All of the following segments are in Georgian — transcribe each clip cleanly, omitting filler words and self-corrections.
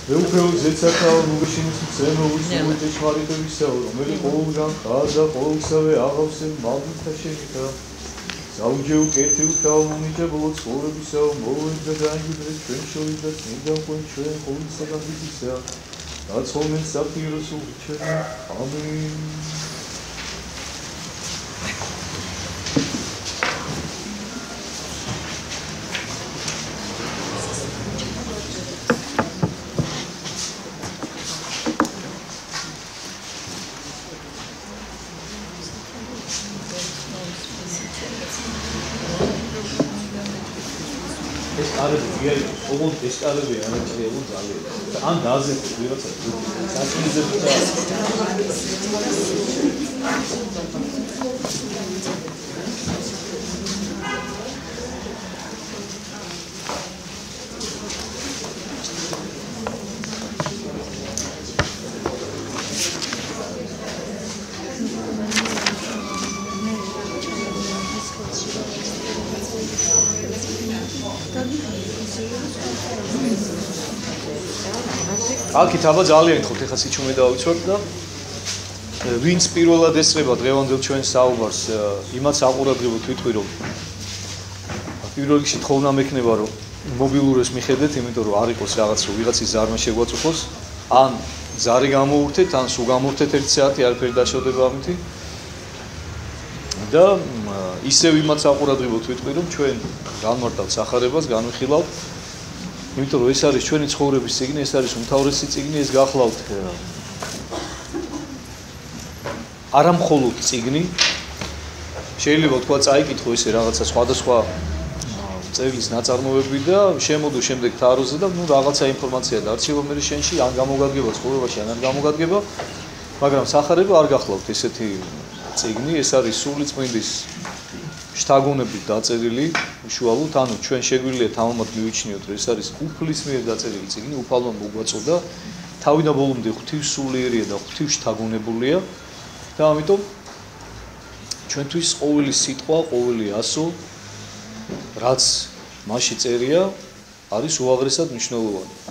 მეუფეო ზეცათა მოგეშინის მცემო უცნობი ჭეშმარიტებისაო, რომელი ყოველგან ხაზა ყოველსავე აღავსე მალდითა შენითა საუჯეო კეთილთაო მომიჯებულო ცხოვრებისაო, მოვეძა დაანჯუდრე ჩვენ შორის და წმინდა ყვენ ჩვენ ყოვლისაგან დიდისა, დაცხოვენ საფიროს უჩერნო, ამინ. Oğul eşkarı bir yana çıkıyor zalıyor. An dazı duyuyorsa saçınızı აქეთ აბა ძალიან ხოთ ეხა სიჩუმე დავიცვათ და ვინც პირველად ესწრება დღევანდელ ჩვენ საუბარს იმაც აყურებლებოდ ვიტყვი რომ პირველ რიგში თხოვნა მექნება რომ მობილურეს მიხედეთ იმიტომ რომ არ იყოს რაღაც რომ ვიღაცის ზარმა შეგვაწუხოს ან ზარი გამოურთეთ ან სულ გამურთეთ 1 საათი არაფერი დაშავდება ამითი და ისევ იმაც აყურებლებოდ ვიტყვი რომ ჩვენ განმარტავთ სახარებას განვიხილავთ იმიტომ რომ ეს არის ჩვენი ცხოვრების წიგნი, ეს არის უმთავრესი წიგნი, ეს გახლავთ არა მხოლოდ წიგნი. შეიძლება თქვა წაიკითხო ესე რაღაცა სხვადასხვა წერილის ნაწარმოებები და შემოდო შემდეგ თაროზე და ნუ რაღაცა ინფორმაცია დარჩება მე შენში, ან გამოგადგება ცხოვრებაში, ან არ გამოგადგება, მაგრამ სახარება არ გახლავთ ესეთი წიგნი, ეს არის სული წმინდის შთაგონებით დაწერილი უშუალოდ, ანუ ჩვენ შეგვიძლია თამამად მივიჩნიოთ, რომ ეს არის უფლის მიერ დაწერილი წიგნი, უფალმა მოგვაწოდა, თავიდან ბოლომდე ღვთივსულიერია და ღვთივშთაგონებულია და ამიტომ ჩვენთვის ყოველი სიტყვა, ყოველი ასო, რაც მასში წერია, არის უაღრესად მნიშვნელოვანი.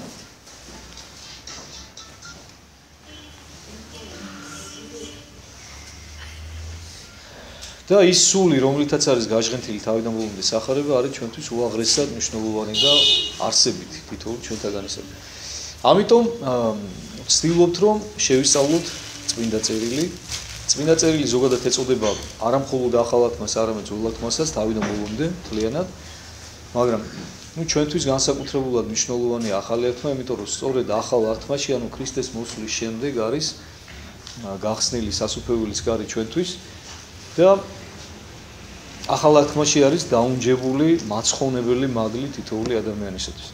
და ის სული, რომლითაც არის გაჟღენთილი თავიდან ბოლომდე სახარება, არის ჩვენთვის უაღრესად მნიშვნელოვანი და არსებითი თითოეულ ჩვენთაგანისადმი. ამიტომ ვცდილობთ, რომ შევისწავლოთ წმინდა წერილი. წმინდა წერილი ზოგადად ეწოდება არა მხოლოდ ახალ ათმას, არამედ ძველ ათმასაც თავიდან ბოლომდე მთლიანად, მაგრამ ჩვენთვის განსაკუთრებულად მნიშვნელოვანია ახალი ათმა, იმიტომ რომ სწორედ ახალ ათმაში, ანუ ქრისტეს მოსვლის შემდეგ არის გახსნილი სასუფეველის კარი ჩვენთვის და ახალ ათმაში არის დაუნჯებული მაცხოვნებელი მადლი თითოეული ადამიანისათვის.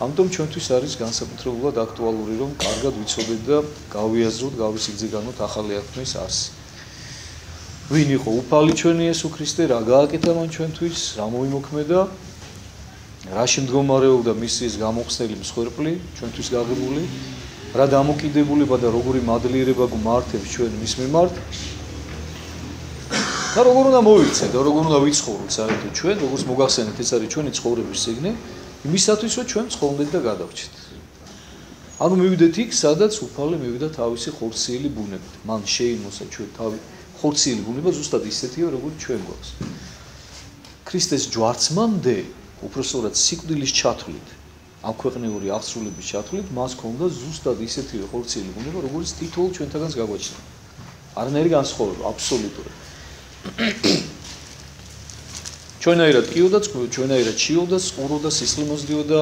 ამიტომ ჩვენთვის არის განსაკუთრებულად აქტუალური, რომ კარგად ვიცოდეთ და გავიაზროთ, გავისიგზავნოთ ახალი ათმის არსი. ვინ იყო უფალი ჩვენი იესო ქრისტე, რა გააკეთა მან ჩვენთვის, რა მოიმოქმედა, რაში მდგომარეობდა მისიის გამოხსნელი მსხვერპლი ჩვენთვის გაღებული, რა დამოკიდებულება და როგორი მადლიერება გვმართებს ჩვენ მის მიმართ. და როგორ უნდა მოვიქცეთ და როგორ უნდა ვიცხოვროთ საერთოდ ჩვენ, როგორც მოგახსენეთ, ეს არის ჩვენი ცხოვრების წიგნი, იმისათვის, რომ ჩვენ ცხოვრდეთ და გადავრჩეთ. ანუ მივიდეთ იქ, სადაც უფალი მივიდა თავისი ხორციელი ბუნებით. მან შეიმოსა ჩვენ თავი ხორციელი ბუნება ზუსტად ისეთია, როგორც ჩვენ გვაქვს. ქრისტეს ჯვარცმამდე, უпростоრად სიკვდილის ჩათვლით, ამ ქვეყნიური აღსრულების ჩათვლით, მას ჰქონდა ზუსტად ისეთი ხორციელი ბუნება, როგორც თითოეულ ჩვენთაგანს გაგვაჩნია. არანაირი განსხვავება, აბსოლუტურად. ჩვენაირად კიოდა, ჩვენაირად ჩიოდა, წყუროდა, სისხლიმოსდიოდა,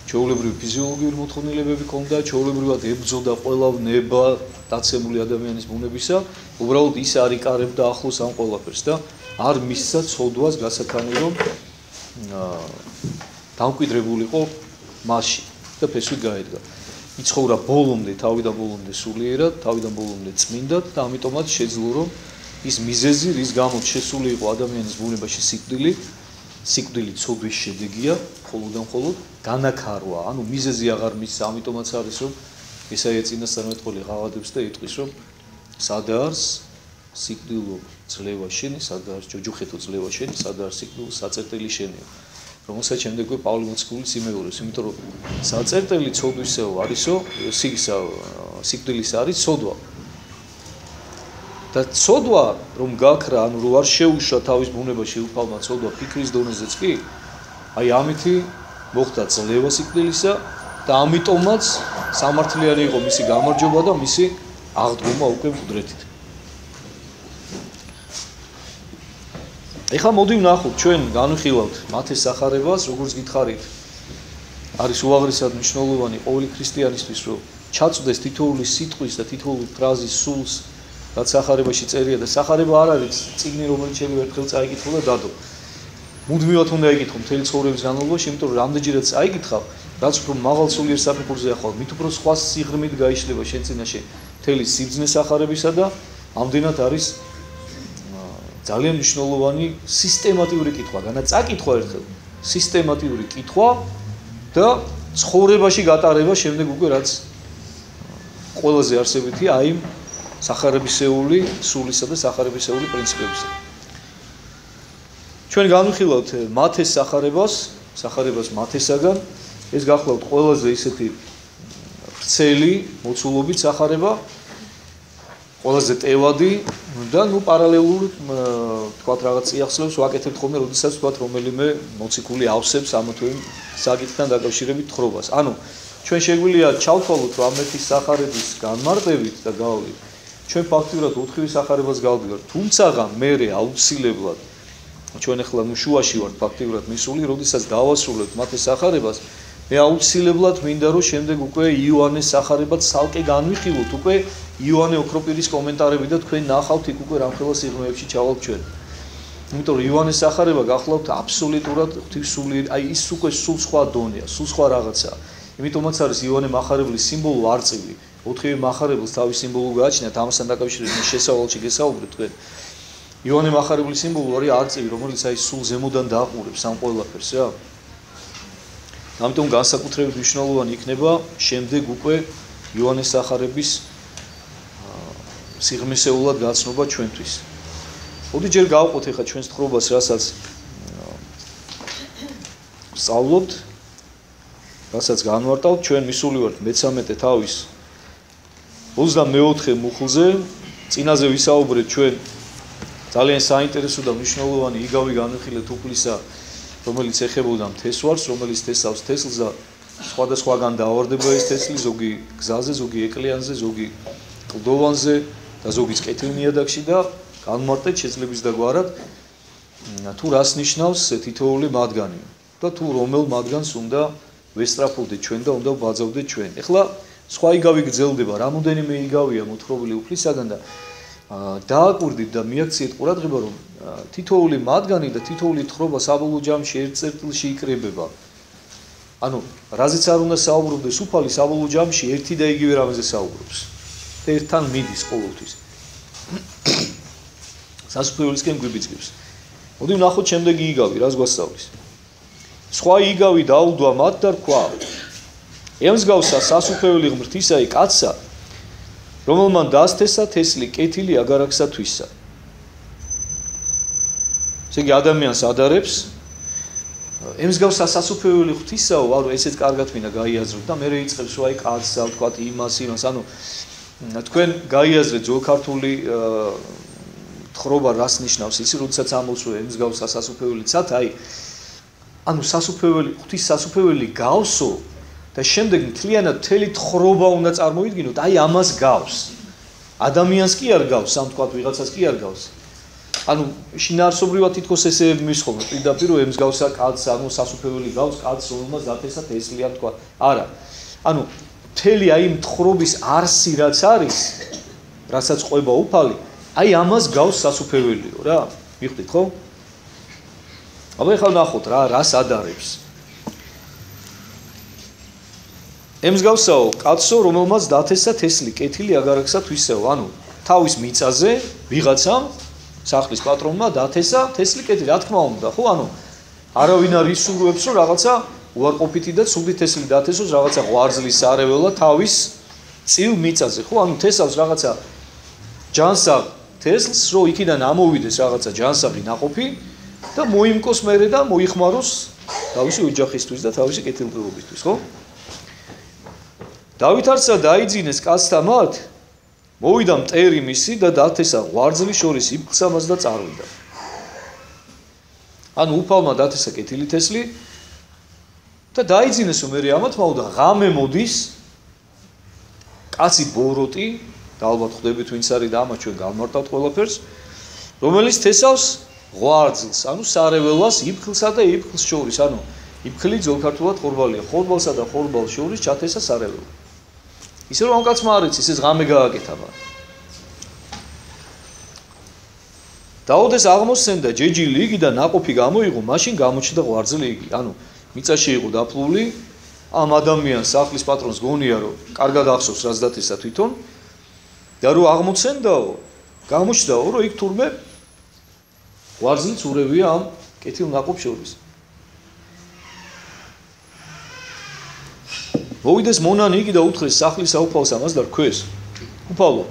ჩვეულებრივი ფიზიოლოგიური მოთხოვნილებები ჰქონდა, ჩვეულებრივად ებრძოდა ყველა ნება დაცემული ადამიანის ბუნებისა, უბრალოდ ის არ იკარებდა ახლოს ამ ყველაფერს და არ მისცა ცოდვას გასაქანი, რომ დამკვიდრებულიყო მასში და ფესვით გაედგა. იცხოვრა ბოლომდე, თავიდან ბოლომდე სულიერად, თავიდან ბოლომდე წმინდად და ამიტომაც შეძლო რომ ის მიზეზი, რის გამოც შესული იყო ადამიანის ბუნებაში სიკვდილი ცოდვის შედეგია, მხოლოდ და მხოლოდ განაქარვა. ანუ მიზეზი აღარ მისცა, ამიტომაც არის რომ ესაია წინასწარმეტყველი ღაღადებს და იტყვის რომ სადაარს სიკვდილო ძლევა შენი, სადაარს ჯოჯოხეთო ძლევა შენი, სადაარს სიკვდილო საწერტილი შენია. რომელსაც შემდეგ პავლე მოციქულიც იმეორებს, იმიტომ რომ საწერტელი ცოდვისეო არისო, სიკვდილის არის ცოდვა. და ცოდვა რომ გაქრა, ანუ რო არ შეუშვა თავის ბუნება შეუფალმა ცოდვა ფიქრის დონეზეც კი, აი ამითი მოხდა ძლევა სიკვდილისა და ამიტომაც სამართლიანი იყო მისი გამარჯვება და მისი აღდგომა უკვე მკვდრეთით. ეხლა მოდი ვნახოთ, ჩვენ განვიხილავთ მათეს სახარებას, როგორც გითხარით. არის უაღრესად მნიშვნელოვანი ყოველი ქრისტიანისთვის, რომ ჩაწვდეს თითოეული სიტყვის და თითოეული ფრაზის სულს, რაც სახარებაში წერია და სახარება არ არის წიგნი, რომელიც შეიძლება ერთხელ წაიკითხო და დადო. მუდმივად უნდა იკითხო მთელი ცხოვრების განმავლობაში, იმიტომ რომ რამდენჯერაც წაიკითხავ, რაც უფრო მაღალ სულიერ საფეხურზე ახვალ, მით უფრო სხვა სიღრმით გაიშლება შენ წინაშე მთელი სიბრძნე სახარებისა და ამდენად არის ძალიან მნიშვნელოვანი სისტემატიური კითხვა, განა წაკითხვა ერთხელ, სისტემატიური კითხვა და ცხოვრებაში გატარება შემდეგ უკვე რაც ყველაზე არსებითია აი სახარებისეული სულისა და სახარებისეული პრინციპებისა. ჩვენ განვიხილავთ მათეს სახარებას მათესაგან, ეს გახლავთ ყველაზე ისეთი ვრცელი მოცულობით სახარება, ყველაზე ტევადი და ნუ პარალელურ თქვათ რაღაც წიაღსლებს ვაკეთებთ ხოლმე, როდესაც თქვათ რომელიმე მოციქული ავსებს ამ თუ იმ საკითხთან დაკავშირებით თხრობას. ანუ ჩვენ შეგვიძლია ჩავთვალოთ რომ ამეთის სახარების განმარტებით და გავლით ჩვენ ფაქტიურად 4-ივე სახარებას გავდივართ, თუმცა მე აუცილებლად ჩვენ ახლა ნუ შუაში ვართ ფაქტიურად მისული, როდესაც დავასრულებთ მათეს სახარებას, მე აუცილებლად მინდა რომ შემდეგ უკვე იოანეს სახარებაც ცალკე განვიხილოთ, უკვე იოანე ოქროპირის კომენტარები და თქვენ ნახავთ იქ უკვე რამხელა სიღრმეებში ჩავალთ ჩვენ. იმიტომ რომ იოანეს სახარება გახლავთ აბსოლუტურად ღვთისმსული, აი ის უკვე სულ სხვა დონეა, სულ სხვა რაღაცაა. იმიტომაც არის იოანე მახარებლის სიმბოლო არწივი. 4-ივე მახარებელს თავის სიმბოლო გააჩნიათ, ამასთან დაკავშირებით შესავალში გესაუბრეთ თქვენ. იოანე მახარებლის სიმბოლო არის არწივი, რომელიც აი სულ ზემოდან დააყურებს ამ ყველაფერს რა. ამიტომ განსაკუთრებით მნიშვნელოვანი იქნება შემდეგ უკვე იოანეს სახარების სიღრმისეულად გაცნობა ჩვენთვის. მოდი ჯერ გავყოთ ახლა ჩვენს თხრობას, რასაც სწავლობთ, რასაც განვარტავთ, ჩვენ მისული ვართ მე-13 თავის 24 მუხლზე, წინაზე ვისაუბრეთ ჩვენ ძალიან საინტერესო და მნიშვნელოვანი იგავი განვიხილეთ უფლისა, რომელიც ეხებოდა მთესვარს, რომელიც თესავს თესლს და სხვადასხვაგან დაავარდება ეს თესლი, ზოგი გზაზე, ზოგი ეკლიანზე, ზოგი კლდოვანზე და ზოგიც კეთილ ნიადაგში და განმარტეთ შეძლების და გვარად თუ რას ნიშნავს თითოეული მათგანი და თუ რომელ მათგანს უნდა ვესტრაფოვდეთ ჩვენ და უნდა ვბაძავდეთ ჩვენ. ეხლა სხვა იგავი გრძელდება, რამოდენიმე იგავია მოთხრობილი უფლისაგან და დააკვირდით და მიაქციეთ ყურადღება, რომ თითოეული მათგანი და თითოეული თხრობა საბოლოო ჯამში ერთ წერტილში იკრებება. ანუ რაზეც არ უნდა საუბრობდეს უფალი საბოლოო ჯამში ერთი და იგივე რამეზე საუბრობს. ერთთან მიდის ყოველთვის. სასუფეველისკენ გვიბიძგებს. მოდი ვნახოთ შემდეგი იგავი, რას გვასწავლის. სხვა იგავი დაუდვა მათ და რქვა: ემსგავსა სასუფეველი ღმრთისაი კაცსა, რომელმან დასთესა თესლი კეთილი აგარაკსათვისა. ესე იგი ადამიანს ადარებს, ემსგავსა სასუფეველი ღმრთისაო, ანუ ესეც კარგად მინდა გაიაზროთ და მე რეიწყებს რომ აი კაცსა, ვთქვათ იმას, ანუ თქვენ გაიაზრეთ ძველქართული თხრობა რას ნიშნავს ისი, როდესაც ამბობს რომ ემსგავსა სასუფეველიცად, აი ანუ სასუფეველი, ღვთის სასუფეველი გავსო და შემდეგ მთლიანად მთელი თხრობა უნდა წარმოვიდგინოთ, აი ამას გავს. ადამიანს კი არ გავს, ამ თქვათ ვიღაცას კი არ გავს. ანუ შინაარსობრივად თითქოს ესე მისხობთ, პირდაპირ რომ ემსგავსა კაცს, ანუ სასუფეველი გავს კაცს, რომელმაც დათესა თესლი, ამ თქვათ. არა. ანუ მთელი აი თხრობის არსი რაც არის, რასაც ყვება უფალი, აი ამას გავს სასუფეველიო რა. მიხვდით ხო? აბა ეხლა ნახოთ რა, რას ადარებს. ემსგავსაო კაცსო, რომელმაც დათესა თესლი კეთილი აგარაკსათვისაო, ანუ თავის მიწაზე ვიღაცამ სახლის პატრონმა დათესა თესლი კეთილი, რა თქმა უნდა, ხო? ანუ არავინ არ ისურვებს რომ რაღაცა უარყოფითი და ცუდი თესლი დათესოს რაღაცა ღვარძლის სარეველა თავის წილ მიწაზე, ხო? ანუ თესავს რაღაცა ჯანსაღ თესლს, რომ იქიდან ამოვიდეს რაღაცა ჯანსაღი ნაყოფი და მოიმკოს მერე და მოიხმაროს თავისი ოჯახისთვის და თავისი კეთილდღეობისთვის, ხო? დავითარცა დაიძინეს კაცთა მათ, მოვიდა მტერი მისი და დათესა ღვარძლის შორის იფხსამას და წარვიდა. ანუ უფალმა დათესა კეთილი თესლი და დაიძინეს მერე ამათ მოვიდა ღამე მოდის კაცი ბოროტი და ალბათ ხვდებით ვინც არის და ამათ ჩვენ გავმარტავთ ყველაფერს, რომელიც თესავს ღვარძლს, ანუ სარეველას იფხლსა და იფხლს შორის, ანუ იფხლი ძოლქართულად ხორბალია, ხორბალსა და ხორბალს შორის ჩათესა სარეველა. ისე რომ ამ კაცმა არ იცის ეს ღამე გააკეთა მაგრამ. დაუდეს აღმოსცენდა ჯეჯილი იგი და ნაყოფი გამოიღო, მაშინ გამოჩნდა ღვარძლი იგი. ანუ მიწაში იყო დაფლული, ამ ადამიანს სახლის პატრონს გონია რომ კარგად ახსოვს რაც დათესა თვითონ და რომ აღმოცენდაო, გამოჩნდაო რომ იქ თურმე ღვარძლიც ურევია ამ კეთილ ნაყოფს შორის. მოვიდეს მონანი იგი და უთხრეს სახლის საუფალს ამას და რქვეს უფალო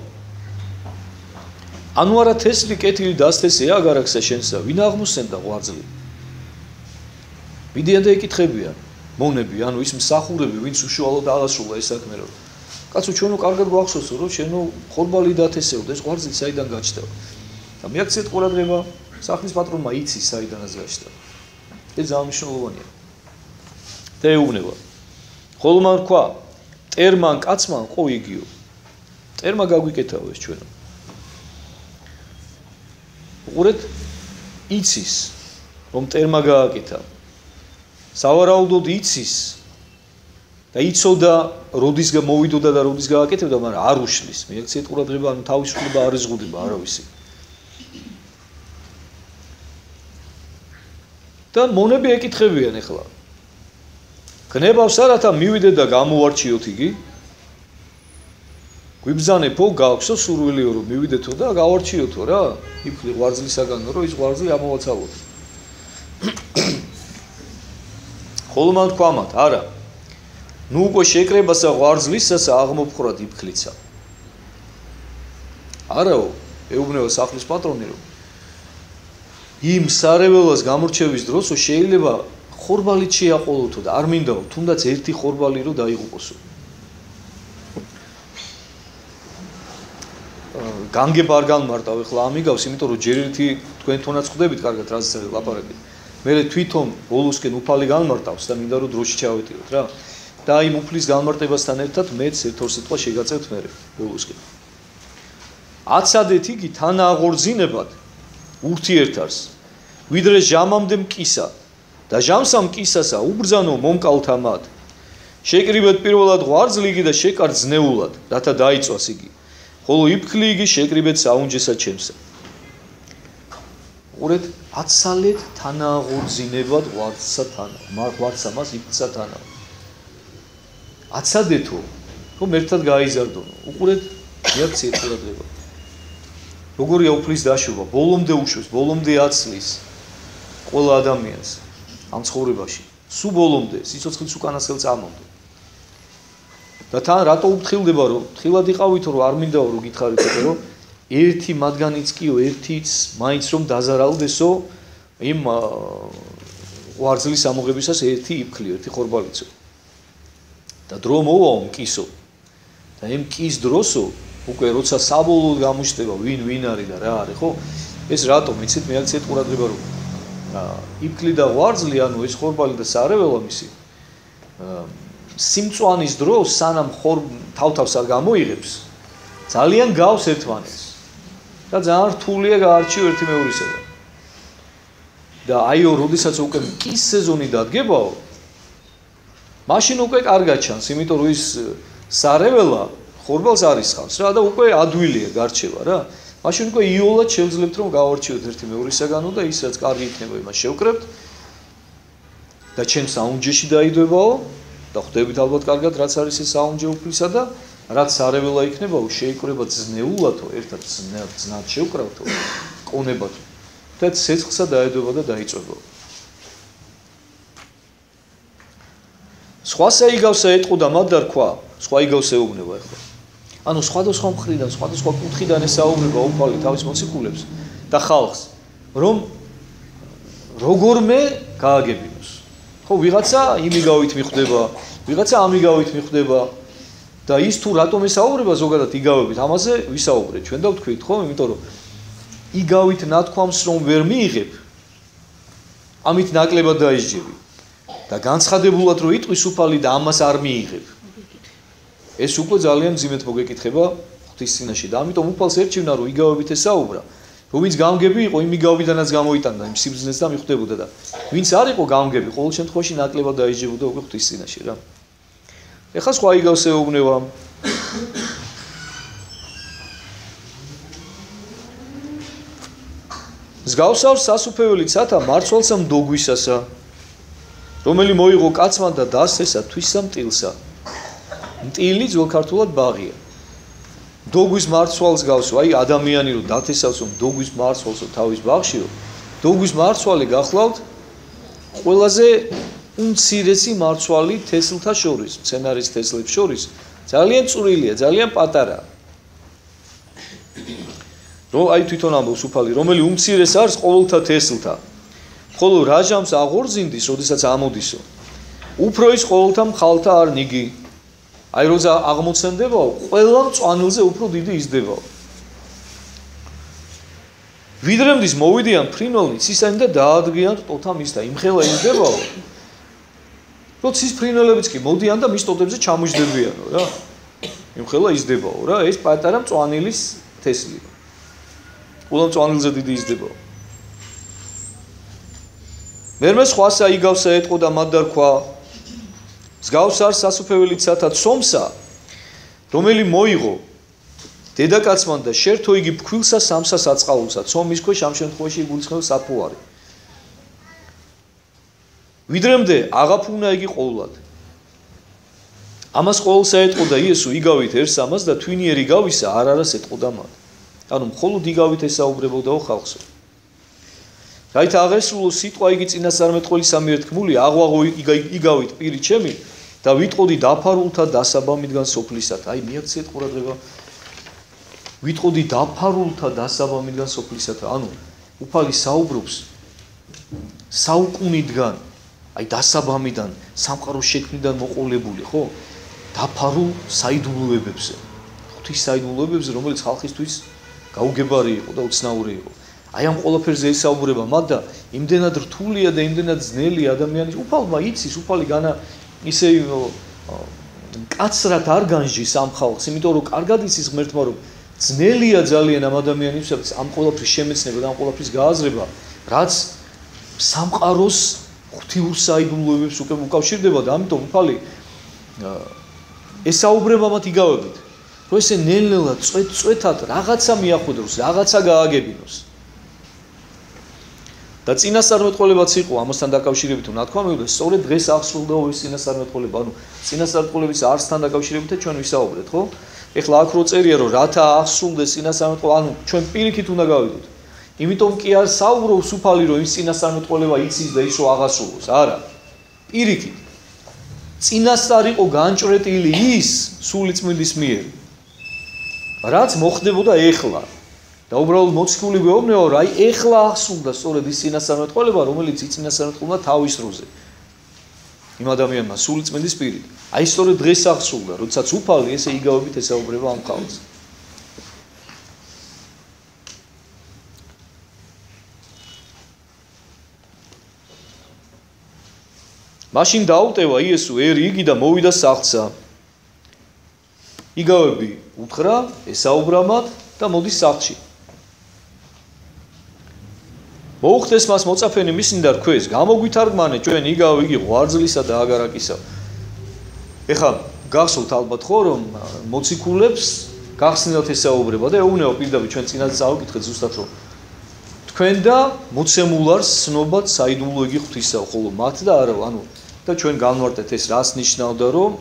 ანუ არა თესლი კეთილი დასთესეა აგარაკსა შენსა ვინ აღმოსცენდა ღვარძლი მიდიან და ეკითხებიან მონები ანუ ის მსახურები ვინც უშუალოდ აღასრულა ეს საქმე რომ კაცო ჩვენო კარგად გვახსოვსო რომ შენო ხორბალი დათესეოდა ეს ღვარძლი საიდან გაჩნდა და მიაქციეთ ყურადღება სახლის პატრონმა იცის საიდანაც გაჩნდა ეს ძალიან მნიშვნელოვანია და ეუბნება ხოლო მან თქვა მტერმან კაცმან ყო იგიო მტერმა გაგვიკეთაო ეს ჩვენო უყურეთ იცის რომ მტერმა გააკეთა სავარაუდოდ იცის და იცოდა როდის მოვიდოდა და როდის გააკეთებდა მაგრამ არ უშლის მიაქციეთ ყურადღება ანუ თავის შვილება არ იზღუდება არავისი და მონები ეკითხებიან ახლა გნებავს არათა მივიდე და გამოვარჩიოთ იგი გვიბზანებო გააქვსო სურვილიო რომ მივიდეთო და გავარჩიოთო რა იფხლი ღვარძლისაგანო რომ ის ღვარძლი ამოვაცალოთ ხოლო მან თქვა მათ არა ნუ უკვე შეკრებასა ღვარძლისასა აღმოფხრად იფხლიცა არაო ეუბნება სახლის პატრონი რომ იმ სარეველას გამორჩევის დროსო შეიძლება ხორბალით შეაყოლოთო და არ მინდაო თუნდაც ერთი ხორბალი რო დაიღუპოსო განგებ არ განმარტავ ახლა ამიგავს იმიტომ რომ ჯერ ერთი თქვენ თუნდაც ხვდებით კარგად რაზეც არის ლაპარაკი მე თვითონ ბოლოსკენ უფალი განმარტავს და მინდა რომ დროში ჩავეტიოთ რა და იმ უფლის განმარტებასთან ერთად მეც ერთ-ორ სიტყვა შეგაწევთ მე ბოლოსკენ აცადეთ იგი თანააღორძინებად ურთიერთარს ვიდრე ჟამამდე მკისა და ჟამსა მკისასა უბრძანო მომკალთა მათ შეკრიბეთ პირველად ღვარძლი იგი და შეკარ ძნეულად რათა დაიწვას იგი ხოლო იფხლი იგი შეკრიბეთ საუნჯესა ჩემსა უყურეთ აცალეთ თანააღორძინებად ღვარცსა თანა ღვარცსა მას იფხლსა თანა აცადეთო რომ ერთად გაიზარდონო უყურეთ მიაქციეთ ყურადღება როგორია უფლის დაშვება ბოლომდე უშვებს ბოლომდე აცლის ყველა ადამიანს ამ ცხოვრებაში სულ ბოლომდე სიცოცხლის უკანასკნელ წამამდე და თან რატო უფრთხილდება რომ ფრთხილად იყავითო რომ არ მინდაო რომ გითხარით რომ ერთი მათგანიც კიო ერთიც მაინც რომ დაზარალდესო იმ ღვარძლის ამოღებისას ერთი იფხლი ერთი ხორბალიცო და დრო მოვაო მკისო და იმ მკის დროსო უკვე როცა საბოლოოდ გამოჩნდება ვინ არის და რა არის ხო ეს რატომ იცით მიაქციეთ ყურადღება რომ იფხლი და ღვარძლი ანუ ეს ხორბალი და სარეველა მისი სიმწვანის დროს სანამ თავთავს არ გამოიღებს ძალიან გავს ერთმანეთს და ძალიან რთულია გაარჩიო ერთი მეორისგან და აიო როდესაც უკვე მკის სეზონი დადგებაო მაშინ უკვე კარგად ჩანს იმიტომ რომ ის სარეველა ხორბალს არის ხავს რა და უკვე ადვილია გარჩევა რა მაშინ უკვე იოლად შევძლებთ რომ გავარჩიოთ ერთი მეორისგანო და ის რაც კარგი იქნება იმას შევკრებთ და ჩემ საუნჯეში დაიდვებაო და ხვდებით ალბათ კარგად რაც არის ეს საუნჯე უფლისა და რაც სარეველა იქნებაო შეიკრება ძნეულათო ერთად ძნად შევკრავთო ყონებათო და ცეცხლსა დაედვება და დაიწვებაო სხვასა იგავსა ეტყო და მათ და რქვა სხვა იგავს ეუბნება ახლა ანუ სხვადასხვა მხრიდან სხვადასხვა კუთხიდან ესაუბრება უფალი თავის მოციქულებს და ხალხს რომ როგორმე გააგებინოს ხო, ვიღაცა იმიგავით მიხვდება, ვიღაცა ამიგავით მიხვდება და ის თუ რატომ ესაუბრება ზოგადად იგავებით, ამაზე ვისაუბრეთ ჩვენ და ვთქვით, ხო, იმიტომ რომ იგავით ნათქვამს რომ ვერ მიიღებ, ამით ნაკლებად დაისჯები და განცხადებულად რომ იტყვის უფალი და ამას არ მიიღებ. ეს უკვე ძალიან მძიმედ მოგეკითხება ღვთის წინაშე და ამიტომ უფალს ერჩივნა რომ იგავებით ესაუბრა. რომ ვინც გამგები იყო, იმ იგავიდანაც გამოიტანდა იმ სიბრძნეს და მიხვდებოდა და ვინც არ იყო გამგები, ყოველ შემთხვევაში ნაკლებად დაისჯებოდა უკვე ღვთის წინაშე რა. ეხლა სხვა იგავს ეუბნება. მსგავსავს სასუფეველი ცათა მარცვალსა მდოგვისასა, რომელი მოიღო კაცმა და დასესა თვისა მტილსა. მტილი ძველქართულად ბაღია. დოგვის მარცვალს გავს, აი ადამიანი რომ დათესავსო დოგვის მარცვალსო თავის ბაღშიო, დოგვის მარცვალი გახლავთ ყველაზე უმცირესი მარცვალი თესლთა შორის, მცენარის თესლებს შორის, ძალიან წვრილია, ძალიან პატარაა. რომ აი თვითონ ამბობს უფალი, რომელი უმცირეს არის ყოველთა თესლთა. ხოლო რაჟამს აღორძინდის, როდესაც ამოდისო. უფრო ის ყოველთა მხალთა არ ნიგი. აი როცა აღმოცენდებაო, ყველა მწვანილზე უფრო დიდი იზრდებაო. ვიდრემდის მოვიდიან ფრინველნი ცისანი და დაადგიან ტოთა მისთა, იმხელა იზრდებაო. რომ ცის ფრინველებიც კი მოდიან და მის ტოტებზე ჩამოჯდებიანო რა. იმხელა იზრდებაო რა, ეს პატარა მწვანილის თესლია. ყველა მწვანილზე დიდი იზრდებაო. მერმე სხვასა იგავსა ეტყო და მათ დარქვა მსგავს არის სასუფეველი ცათა ცომსა, რომელი მოიღო დედაკაცმან და შერთო იგი ფქვილსა სამსა საწყალულსა, ცომის ქვეშ ამ შემთხვევაში იგულისხმება საფუარი. ვიდრემდე აღაფუნა იგი ყოვლად. ამას ყოველსა ეტყო და იესო იგავით ერს ამას და თვინიერი გავისა არ არას ეტყო და მათ. ანუ მხოლოდ იგავით ესაუბრებოდაო ხალხსო. რაით აღესრულო სიტყვა იგი წინასწარმეტყველის ამერ თქმული, აღვაღო იგავით პირი ჩემი და ვიტყოდი დაფარულთა დასაბამიდან სოფლისათ. აი მიაქციეთ ყურადღება. ვიტყოდი დაფარულთა დასაბამიდან სოფლისათ. ანუ უფალი საუბრობს საუკუნიდან, აი დასაბამიდან, სამყაროს შექმნიდან მოყოლებული, ხო? დაფარულ საიდუმლოებებზე. ღვთის საიდუმლოებებზე, რომელიც ხალხისთვის გაუგებარი იყო და უცნაური იყო. აი ამ ყველაფერზე ესაუბრება მათ და იმდენად რთულია და იმდენად ძნელია ადამიანის უფალმა იცის, უფალი განა ისე კაცრად არ განსჯის ამ ხალხს, იმიტომ რომ კარგად იცის ღმერთმა რომ ძნელია ძალიან ამ ადამიანისთვის ამ ყველაფრის შემეცნება და ამ ყველაფრის გააზრება, რაც სამყაროს ღვთიურ საიდუმლოებებს უკავშირდება და ამიტომ უფალი ესაუბრება მათ იგავებით, რომ ესე ნელ-ნელა წვეთად რაღაცა მიახვედროს, რაღაცა გააგებინოს. და წინასწარმეტყველებაც იყო ამასთან დაკავშირებით ნათქვამი და სწორედ დღეს აღსრულდა ის წინასწარმეტყველება, ანუ წინასწარმეტყველების არსთან დაკავშირებით ჩვენ ვისაუბრეთ, ხო? ეხლა აქ რო წერია რომ რათა აღსრულდეს წინასწარმეტყველება, ანუ ჩვენ პირიქით უნდა გავიდოთ. იმიტომ კი არ საუბრობს უფალი რომ ის წინასწარმეტყველება იცის და ის რო აღასრულოს, არა. პირიქით. წინასწარ იყო განჭრეტილი ის სული წმინდის მიერ. რაც მოხდებოდა ეხლა. და უბრალოდ მოციქული გვეუბნება, რომ აი ეხლა აღსრულდა სწორედ ის წინასწარმეტყველება, რომელიც იწინასწარმეტყველდა თავის დროზე. იმ ადამიანმა სული წმინდის პირით. აი სწორედ დღეს აღსრულდა, როდესაც უფალი ესე იგავებით ესაუბრება ამ ხალხს. მაშინ დაუტევა იესო ერი იგი და მოვიდა სახლსა. იგავები უთხრა, ესაუბრა მათ და მოდის სახლში. მოუხდეს მას მოწაფენი მისნი და რქვეს, გამოგვითარგმანე ჩვენ იგავი იგი ღვარძლისა და აგარაკისა. ეხლა გახსოვთ ალბათ ხო რომ მოციქულებს გახსნილად ესაუბრება და ეუბნება პირდაპირ ჩვენ წინათ წავიკითხეთ ზუსტად რომ თქვენ და მოცემულარს ცნობად საიდუმლო იგი ღვთისაო, ხოლო მათ და არა, ანუ და ჩვენ განვარტეთ ეს რას ნიშნავდა რომ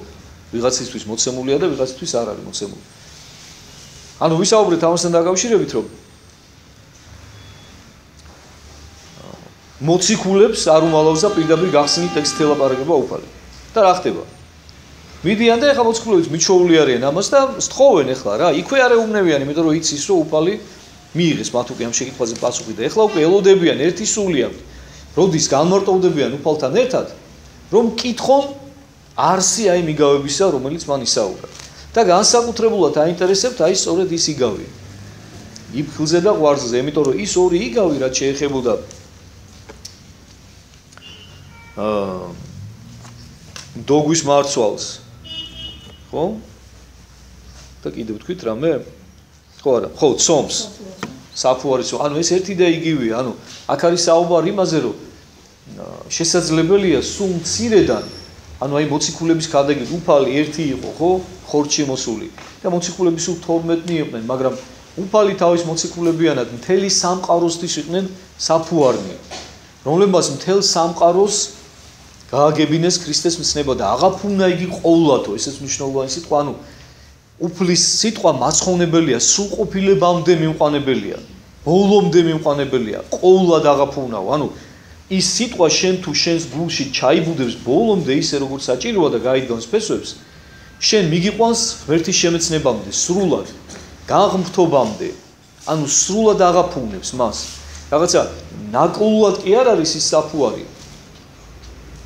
ვიღაცისთვის მოცემულია და ვიღაცისთვის არ არის მოცემული. ანუ ვისაუბრეთ ამასთან დაკავშირებით რომ მოციქულებს არ უმალავს და პირდაპირ გახსნილ ტექსტს ელაპარაკება უფალი. და რა ხდება? მიდიან და ეხლა მოციქულებიც მიჩვეული არიან ამას და სთხოვენ ეხლა რა, იქვე არ ეუბნებიან, იმიტომ რომ იცის რომ უფალი მიიღეს მათ უკვე ამ შეკითხვაზე პასუხი და ეხლა უკვე ელოდებიან ერთი სულიად. როდის განმარტოვდებიან უფალთან ერთად რომ კითხონ არსი აი მიგავებისა, რომელიც მან ისაუბრა. და განსაკუთრებულად აინტერესებთ აი სწორედ ის იგავი. იფხილზე და ღვარზე, იმიტომ რომ ის ორი იგავი რაც შეეხებოდა დოგვის მარცვალს. ხო? და კიდევ თქვით რამე? ხო არა, ხო, ცომს. საფუარის, ანუ ეს ერთი და იგივეა, ანუ აქ არის საუბარი იმაზე, რომ შესაძლებელია სულ მცირედან, ანუ აი მოციქულების ქადაგებით უფალი ერთი იყო, ხო? ხორცში მოსული. და მოციქულები სულ 12 იყვნენ, მაგრამ უფალი თავის მოციქულებიანად მთელი სამყაროსთვის იყვნენ საფუარნი, რომლებმაც მთელ სამყაროს გააგებინეს ქრისტეს მცნება და აღაფუნა იგი ყოვლადო, ესეც მნიშვნელოვანი სიტყვა, ანუ უფლის სიტყვა მაცხოვნებელია, სრულყოფილებამდე მიმყვანებელია, ბოლომდე მიმყვანებელია, ყოვლად აღაფუნაო, ანუ ის სიტყვა შენ თუ შენს გულში ჩაიბუდებს ბოლომდე ისე როგორც საჭიროა და გაიდგამს ფესვებს, შენ მიგიყვანს ღმერთის შემეცნებამდე, სრულად, გაღმრთობამდე, ანუ სრულად აღაფუნებს მას. რაღაცა ნაკლულად კი არ არის ის საფუარი.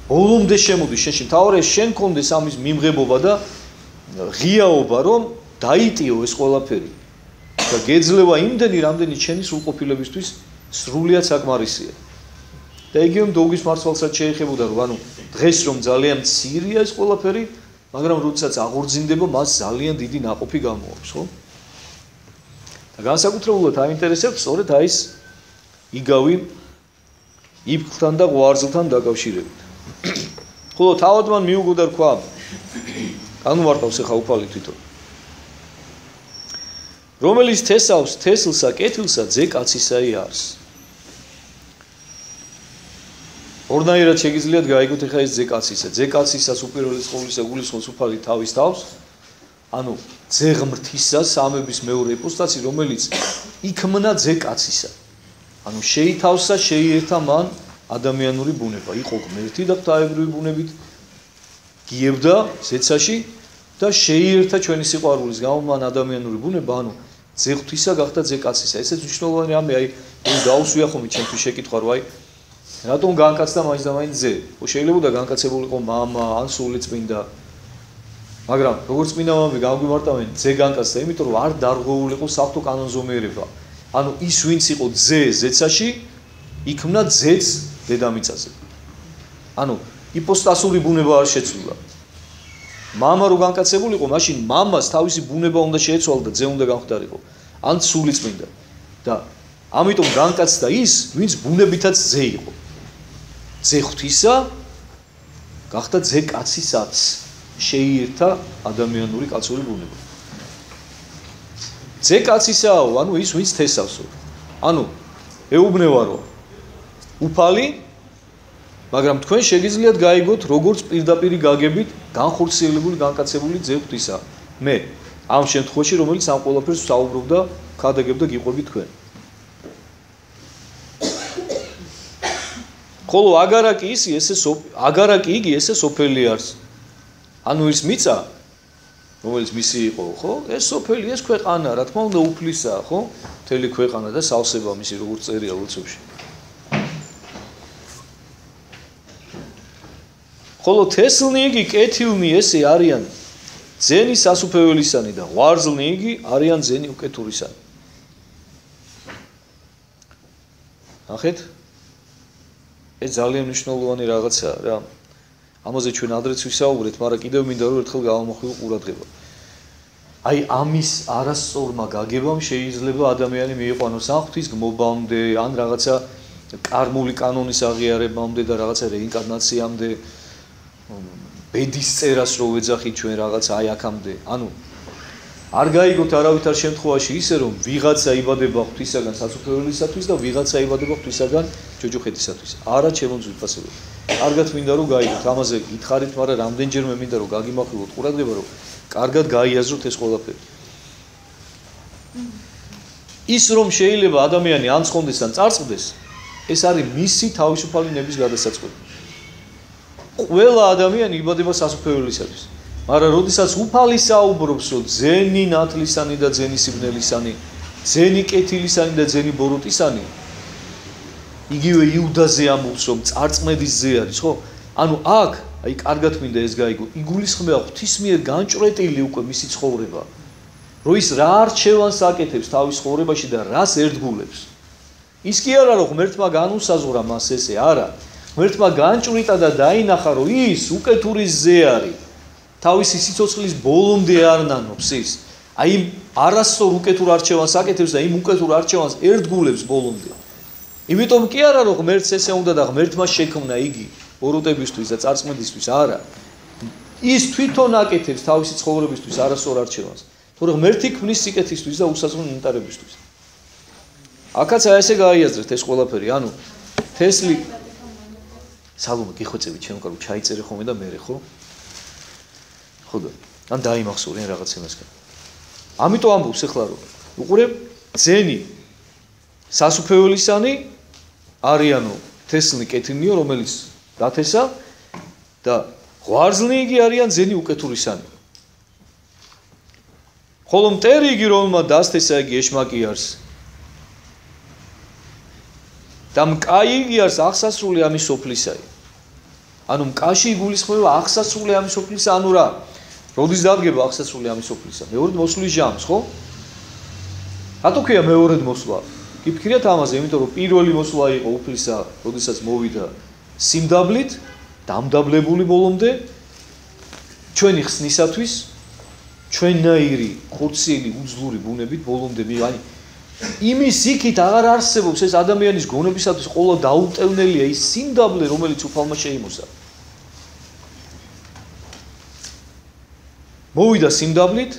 ბოლომდე შემოდის შენში, თავარია შენ კონდეს ამის მიმღებობა და ღიაობა, რომ დაიტიო ეს ყველაფერი და გეძლევა იმდენი, რამდენი ჩვენი სრულყოფილებისთვის სრულიად საკმარისია. და იგივე დოგვის მარცვალსაც შეეხებოდა, რომ ანუ დღეს რომ ძალიან მცირეა ეს ყველაფერი, მაგრამ როდესაც აღორძინდება, მას ძალიან დიდი ნაყოფი გამოაქვს, ხო? და განსაკუთრებულად აინტერესებს სწორედ აი ეს იგავი იფხლთან და ღვარძლთან დაკავშირებით. ხოლო თავად მან მიუგო და თქვა, განმარტავს ახლა უფალი თვითონ. რომელიც თესავს თესლსა კეთილსა ძე კაცისაი არის. ორნაირად შეგიძლიათ გაიგოთ ახლა ეს ძე კაცისა. ძე კაცისას უპირველეს ყოვლისა გულისხმობს უფალი თავის თავს, ანუ ძე ღმრთისა სამების მეორე იპოსტაცი, რომელიც იქმნა ძე კაცისა. ანუ შეითავსა, შეიერთა მან ადამიანური ბუნება, იყო ღმერთი და ღვთაებრივი ბუნებით გიებდა ზეცაში და შეიერთა ჩვენი სიყვარულის გამო მან ადამიანური ბუნება, ანუ ძე ღვთისა გახდა ძე კაცისა. ესეც მნიშვნელოვანი რამე, აი დაუსვია ხომ ჩემთვის შეკითხვა, რომ აი რატომ განკაცდა მაინც და მაინც ძე? ხო შეიძლება განკაცებულიყო მამა ან სულიწმინდა. მაგრამ როგორც წმინდა მამები გამგვიმარტავენ, ძე განკაცდა, იმიტომ რომ არ დარღვეულიყო საფრთხო კანონზომიერება. ანუ ის ვინც იყო ძე ზეცაში, იქმნა ძეც დედამიწაზე. ანუ იპოსტასური ბუნება არ შეცვლა. მამა რო განკაცებულიყო, მაშინ მამას თავისი ბუნება უნდა შეეცვალა და ძე უნდა გამხდარიყო. ან სულიწმინდა. და ამიტომ განკაცდა ის, ვინც ბუნებითაც ძე იყო. ძე ღვთისა გახდა ძე კაცისაც, შეიერთა ადამიანური კაცური ბუნება. ძე კაცისაო, ანუ ის ვინც თესავსო. ანუ ეუბნება რომ უფალი, მაგრამ თქვენ შეგიძლიათ გაიგოთ, როგორც პირდაპირი გაგებით განხორციელებული განკაცებული ძე ღვთისა. მე ამ შემთხვევაში, რომელიც ამ ყველაფერს საუბრობდა, ქადაგებდა გიყვებით თქვენ. ხოლო აგარაკი იგი ესე სოფელი არის. ანუ ის მიწა, რომელიც მისი იყო, ხო? ეს სოფელი, ეს ქვეყანა, რა თქმა უნდა, უფლისაა, ხო? მთელი ქვეყანა და სავსება მისი როგორც წერია ლოცვებში. ხოლო თესლნი იგი, კეთილნი ესე არიან ძენი სასუფეველისანი და ღვარძლნი იგი არიან ძენი უკეთურისანი. ნახეთ? ეს ძალიან მნიშვნელოვანი რაღაცაა რა. ამაზე ჩვენ ადრეც ვისაუბრეთ, მაგრამ კიდევ მინდა რომ ერთხელ გავამოხილო ყურადღება. აი ამის არასწორმა გაგებამ შეიძლება ადამიანი მიიყვანოს ან ღვთისგმობამდე, ან რაღაცა კარმული კანონის აღიარებამდე და რაღაცა რეინკარნაციამდე, ბედის წერას რო ვეძახით ჩვენ რაღაც აი აქამდე. ანუ არ გაიგოთ არავითარ შემთხვევაში ისე რომ ვიღაცა იბადება ღვთისაგან სასუფეველისათვის და ვიღაცა იბადება ღვთისაგან ჯოჯოხეთისათვის. არა ჩემონძვით ფასები. კარგად მინდა რომ გაიგოთ, ამაზე გითხარით, მაგრამ რამდენჯერმე მინდა რომ გაგიმახვილოთ ყურადღება, რომ კარგად გაიაზროთ ეს ყველაფერი. ის რომ შეიძლება ადამიანი ან ცხონდეს ან წარწყდეს, ეს არის მისი თავისუფალი ნების გადასაწყვეტი. ყველა ადამიანი იბადება სასუფეველისათვის. მაგრამ როდესაც უფალი საუბრობს, რომ ძენი ნათლისანი და ძენი სიბნელისანი, ძენი კეთილისანი და ძენი ბოროტისანი, იგივე იუდაზე ამბობს, რომ წარწმედის ძე არის, ხო? ანუ აქ აი კარგად მინდა ეს გაიგო. იგულისხმება ღვთის მიერ განჭრეტილი უკვე მისი ცხოვრება. რომ ის რა არჩევანს აკეთებს თავის ცხოვრებაში და რას ერთგულებს. ის კი არა რომ ღმერთმა განუსაზღვრა მას ესე, არა. ღმერთმა განჭვრიტა და დაინახა რომ ის უკეთურისზე არის. თავისი სიცოცხლის ბოლომდე არ ნანობს ის. აი არასწორ უკეთურ არჩევანს აკეთებს და იმ უკეთურ არჩევანს ერთგულებს ბოლომდე. იმიტომ კი არა რომ ღმერთს ესე უნდა და ღმერთმა შექმნა იგი ბოროტებისთვის და წარწმედისთვის, არა. ის თვითონ აკეთებს თავისი ცხოვრებისთვის არასწორ არჩევანს. თორე ღმერთი ქმნის სიკეთისთვის და უსაზღრო ნეტარებისთვის. აქაც აი ესე გაიაზრეთ ეს ყველაფერი, ანუ თესლი სალომე გიხვეწები ჩემ კარგ ჩაიწერე ხოლმე და მერე ხო? ხო და ან დაიმახსოვრენ რაღაც იმასგან. ამიტომ ამბობს ახლა რომ უყურებ ძენი სასუფეველისანი არიანო თესლი კეთილნიო რომელიც დათესა და ღვარძლნი იგი არიან ძენი უკეთურისანი. ხოლო მტერი იგი რომელმა დასთესა იგი ეშმაკი არის. და მკაი იგი არის აღსასრული ამის სოფლისაი. ანუ მკაში იგულისხმება აღსასრული ამის სოფლისა, ანუ რა? როდის დადგება აღსასრული ამის სოფლისა? მეორედ მოსვლის ჟამს, ხო? რატო ქვია მეორედ მოსვლა? გიფიქრიათ ამაზე, იმიტომ რომ პირველი მოსვლა იყო უფლისა, როდესაც მოვიდა სიმდაბლით, დამდაბლებული ბოლომდე ჩვენი ხსნისათვის, ჩვენნაირი ხორციელი უძლური ბუნებით ბოლომდე მივანი. იმის იქით აღარ არსებობს ეს ადამიანის გონებისათვის ყოლა დაუტევნელია ის სიმდაბლე, რომელიც უფალმა შეიმოსა. მოვიდა სიმდაბლით,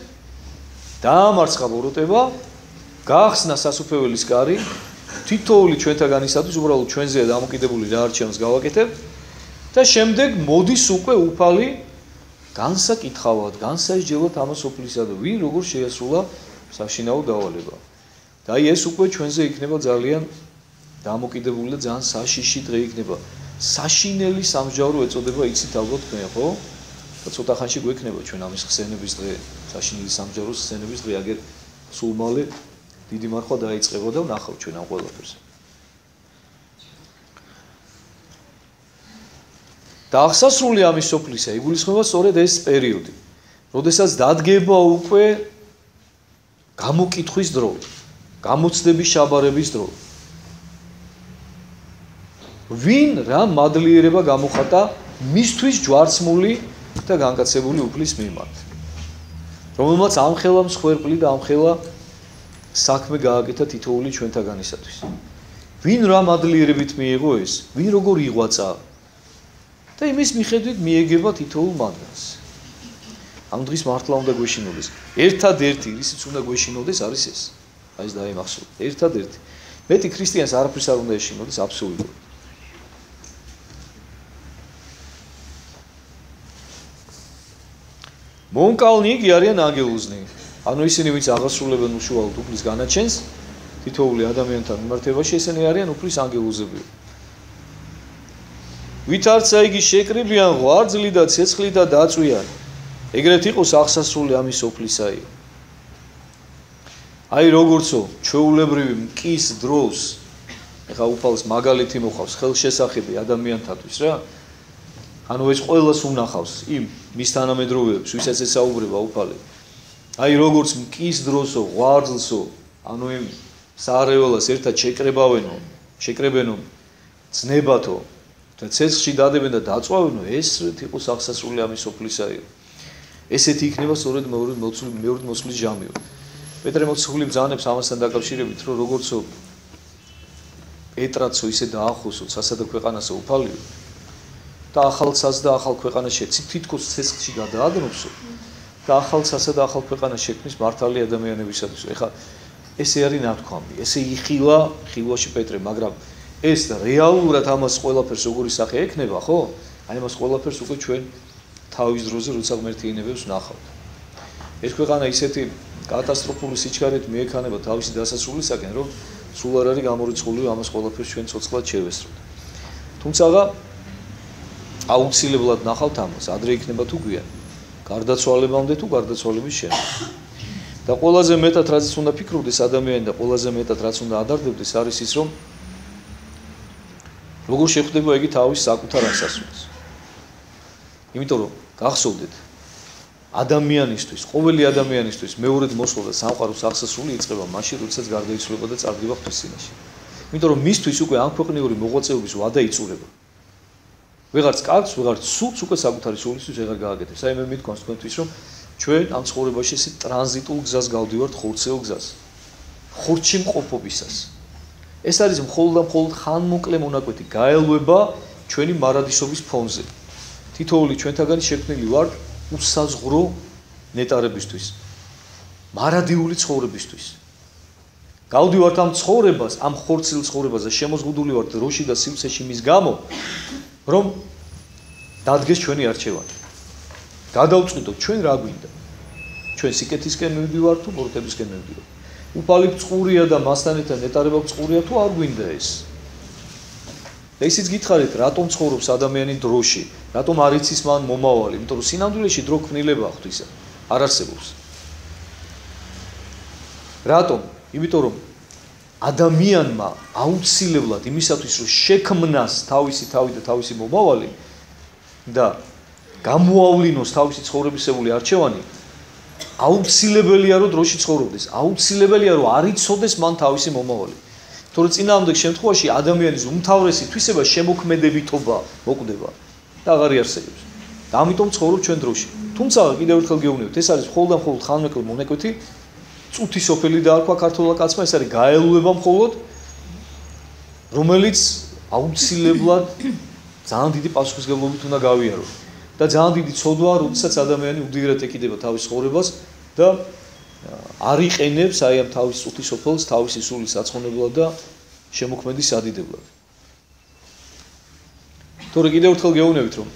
დაამარცხა ბოროტება, გაახსნა სასუფეველის კარი, თითოეული ჩვენთაგანისათვის უბრალოდ ჩვენზეა დამოკიდებული რა არჩევანს გავაკეთებთ და შემდეგ მოდის უკვე უფალი განსაკითხავად, განსაჯელოთ ამას სოფლისა და ვინ როგორ შეასრულა საშინაო დავალება. და აი ეს უკვე ჩვენზე იქნება ძალიან დამოკიდებული და ძალიან საშიში დღე იქნება. საშინელი სამსჯავრო ეწოდება იცით ალბათ თქვენ, ხო? და ცოტა ხანში გვექნება ჩვენ ამის ხსენების დღე, საშინელი სამსჯავროს ხსენების დღე, აგერ სულ მალე დიდი მარხვა დაიწყება და ვნახავთ ჩვენ ამ ყველაფერს. და აღსასრული ამის სოფლისა იგულისხმება სწორედ ეს პერიოდი, როდესაც დადგება უკვე გამოკითხვის დრო, გამოცდების შაბარების დრო. ვინ რა მადლიერება გამოხატა მისთვის ჯვარცმული და განკაცებული უფლის მიმართ, რომელმაც ამხელა მსხვერპლი და ამხელა საქმე გააკეთა თითოეული ჩვენთაგანისათვის. ვინ რა მადლიერებით მიიღო ეს, ვინ როგორ იღვაწა და იმის მიხედვით მიეგება თითოეულ მათგანს. ამ დღის მართლა უნდა გვეშინოდეს. ერთადერთი რისიც უნდა გვეშინოდეს არის ეს. აი ეს დაიმახსოვრეთ. ერთადერთი. მეტი ქრისტიანს არაფერს არ უნდა ეშინოდეს აბსოლუტურად. მონკალნი იგი არიან ანგელოზნი. ანუ ისინი ვინც აღასრულებენ უშუალოდ უფლის განაჩენს თითოეული ადამიანთან მიმართებაში, ესენი არიან უფლის ანგელოზები. ვითარცა იგი შეკრებიან ღვარძლი და ცეცხლი და დაწვიან. ეგრეთ იყოს აღსასრული ამის სოფლისაი. აი როგორცო ჩვეულებრივი მკის დროს ეხა უფალს მაგალითი მოხავს ხელშესახები ადამიანთათვის რა. ანუ ეს ყველას უნახავს იმ მის თანამედროვეებს, ვისაც ესაუბრება უფალი. აი როგორც მკის დროსო, ღვარძლსო, ანუ იმ საარეველას ერთად შეკრებენო, ძნებათო და ცეცხლში დადებენ და დაწვავენო, ეს იყოს აღსასრული ამის სოფლისაი. ესეთი იქნება სწორედ მეორე მოსვლის ჟამიო. პეტრე მოციქული ბრძანებს ამასთან დაკავშირებით, რომ როგორცო პეტრაცო ისე დაახოსო ცასა და ქვეყანასო უფალიო და ახალ ცას და ახალ ქვეყანას თითქოს ცეცხლში გადაადნობსო და ახალ ცასა და ახალ ქვეყანას შექმნის მართალი ადამიანებისათვის. ეხლა ესე არის ნათქვამი, ესე იხილა ხილვაში პეტრე, მაგრამ ეს რეალურად ამას ყველაფერს როგორი სახე ექნება, ხო? აი ამას ყველაფერს უკვე ჩვენ თავის დროზე როცა ღმერთი ინებებს ვნახავთ. ეს ქვეყანა ისეთი კატასტროფული სიჩქარით მიექანება თავისი დასასრულისაკენ, რომ სულ არ არის გამორიცხული ამას ყველაფერს ჩვენ ცოცხლად შევესწროთ. თუმცა აუცილებლად ნახავთ ამას, ადრე იქნება თუ გვიან, გარდაცვალებამდე თუ გარდაცვალების შემდეგ. და ყველაზე მეტად რაც უნდა ფიქრობდეს ადამიანი და ყველაზე მეტად რაც უნდა ადარდებდეს არის ის, რომ როგორ შეხვდება იგი თავის საკუთარ ასასრულს. იმიტომ რომ გახსოვდეთ ადამიანისთვის, ყოველი ადამიანისთვის მეორედ მოსვლა და სამყაროს აღსასრული იწყება მაშინ, როდესაც გარდაიცვლება და წარდება ღვთის წინაშე. იმიტომ რომ მისთვის უკვე ამ ქვეყნიური მოღვაწეობის ვადა იწურება. ვეღარც კარგს, ვეღარც სულს უკვე საკუთარი სულისთვის აღარ გააკეთებს. აი მე მithქვამს თქვენთვის, რომ ჩვენ ამ ცხოვრებაში ეს ტრანზიტულ გზას გავდივართ, ხორცელ გზას. ხორცში მყოფობისას. ეს არის მხოლოდ და მხოლოდ ხანმოკლე მონაკვეთი, გაელვება ჩვენი მარადისობის ფონზე. თითოეული ჩვენთაგანი შექმნილი ვართ უსაზღრო ნეტარებისთვის. მარადიული ცხოვრებისთვის. გავდივართ ამ ცხოვრებას, ამ ხორცილ ცხოვრებას და შემოზღუდული ვართ დროში და სივრცეში მის გამო, რომ დადგეს ჩვენი არჩევანი. გადავწყვიტოთ ჩვენ რა გვინდა. ჩვენ სიკეთისკენ მივდივართ თუ ბოროტებისკენ მივდივართ. უფალი წყურია და მასთან ერთად ნეტარება წყურია თუ არ გვინდა ეს. და ისიც გითხარით, რატომ ცხოვრობს ადამიანი დროში? რატომ არ იცის მან მომავალი? იმიტომ რომ სინამდვილეში დრო ქმნილება ღვთისა არ არსებობს. რატომ? იმიტომ რომ ადამიანმა აუცილებლად იმისათვის რომ შექმნას თავისი თავი და თავისი მომავალი და გამოავლინოს თავისი ცხოვრებისეული არჩევანი, აუცილებელია რომ დროში ცხოვრობდეს, აუცილებელია რომ არ იცოდეს მან თავისი მომავალი. თორე წინააღმდეგ შემთხვევაში ადამიანის უმთავრესი თვისება შემოქმედებითობა მოკვდება და აღარ იარსებებს. და ამიტომ ცხოვრობ ჩვენ დროში. თუმცა კიდევ ერთხელ გეუბნებით, ეს არის მხოლოდ და მხოლოდ ხანმოკლე მონაკვეთი, წუთი სოფელი დაარქვა ქართველ კაცმა, ეს არის გაელვება მხოლოდ, რომელიც აუცილებლად ძალიან დიდი პასუხისმგებლობით უნდა გავიარო. და ძალიან დიდი ცოდვაა, როდესაც ადამიანი უდირეთ ეკიდება თავის ცხოვრებას და არ იყენებს აი ამ თავის წუთი სოფელს თავისი სულის საცხონებლად და შემოქმედის ადიდებლად. თორე კიდევ ერთხელ გეუბნებით, რომ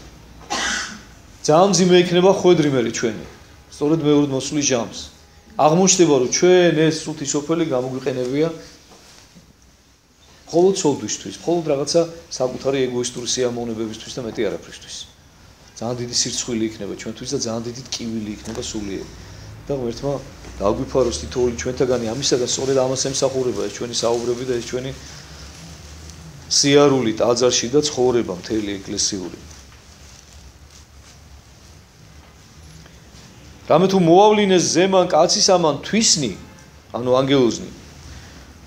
ძალიან მძიმე იქნება ხვედრი მერე ჩვენი, სწორედ მეორე მოსვლის ჟამს. აღმოჩნდება, რომ ჩვენ ეს წუთი სოფელი გამოგვიყენებია მხოლოდ ცოდვისთვის, მხოლოდ რაღაცა საკუთარი ეგოისტური სიამოვნებებისთვის და მეტი არაფრისთვის. ძალიან დიდი სირცხვილი იქნება ჩვენთვის და ძალიან დიდი ტკივილი იქნება სულიერი. და ღმერთმა დაგვიფაროს თითოეული ჩვენთაგანი ამისაგან სწორედ ამას ემსახურება ეს ჩვენი საუბრები და ეს ჩვენი სიარული ტაძარში და ცხოვრება მთელი ეკლესიური. რამე თუ მოავლინეს ზემან კაცის ამან თვისნი, ანუ ანგელოზნი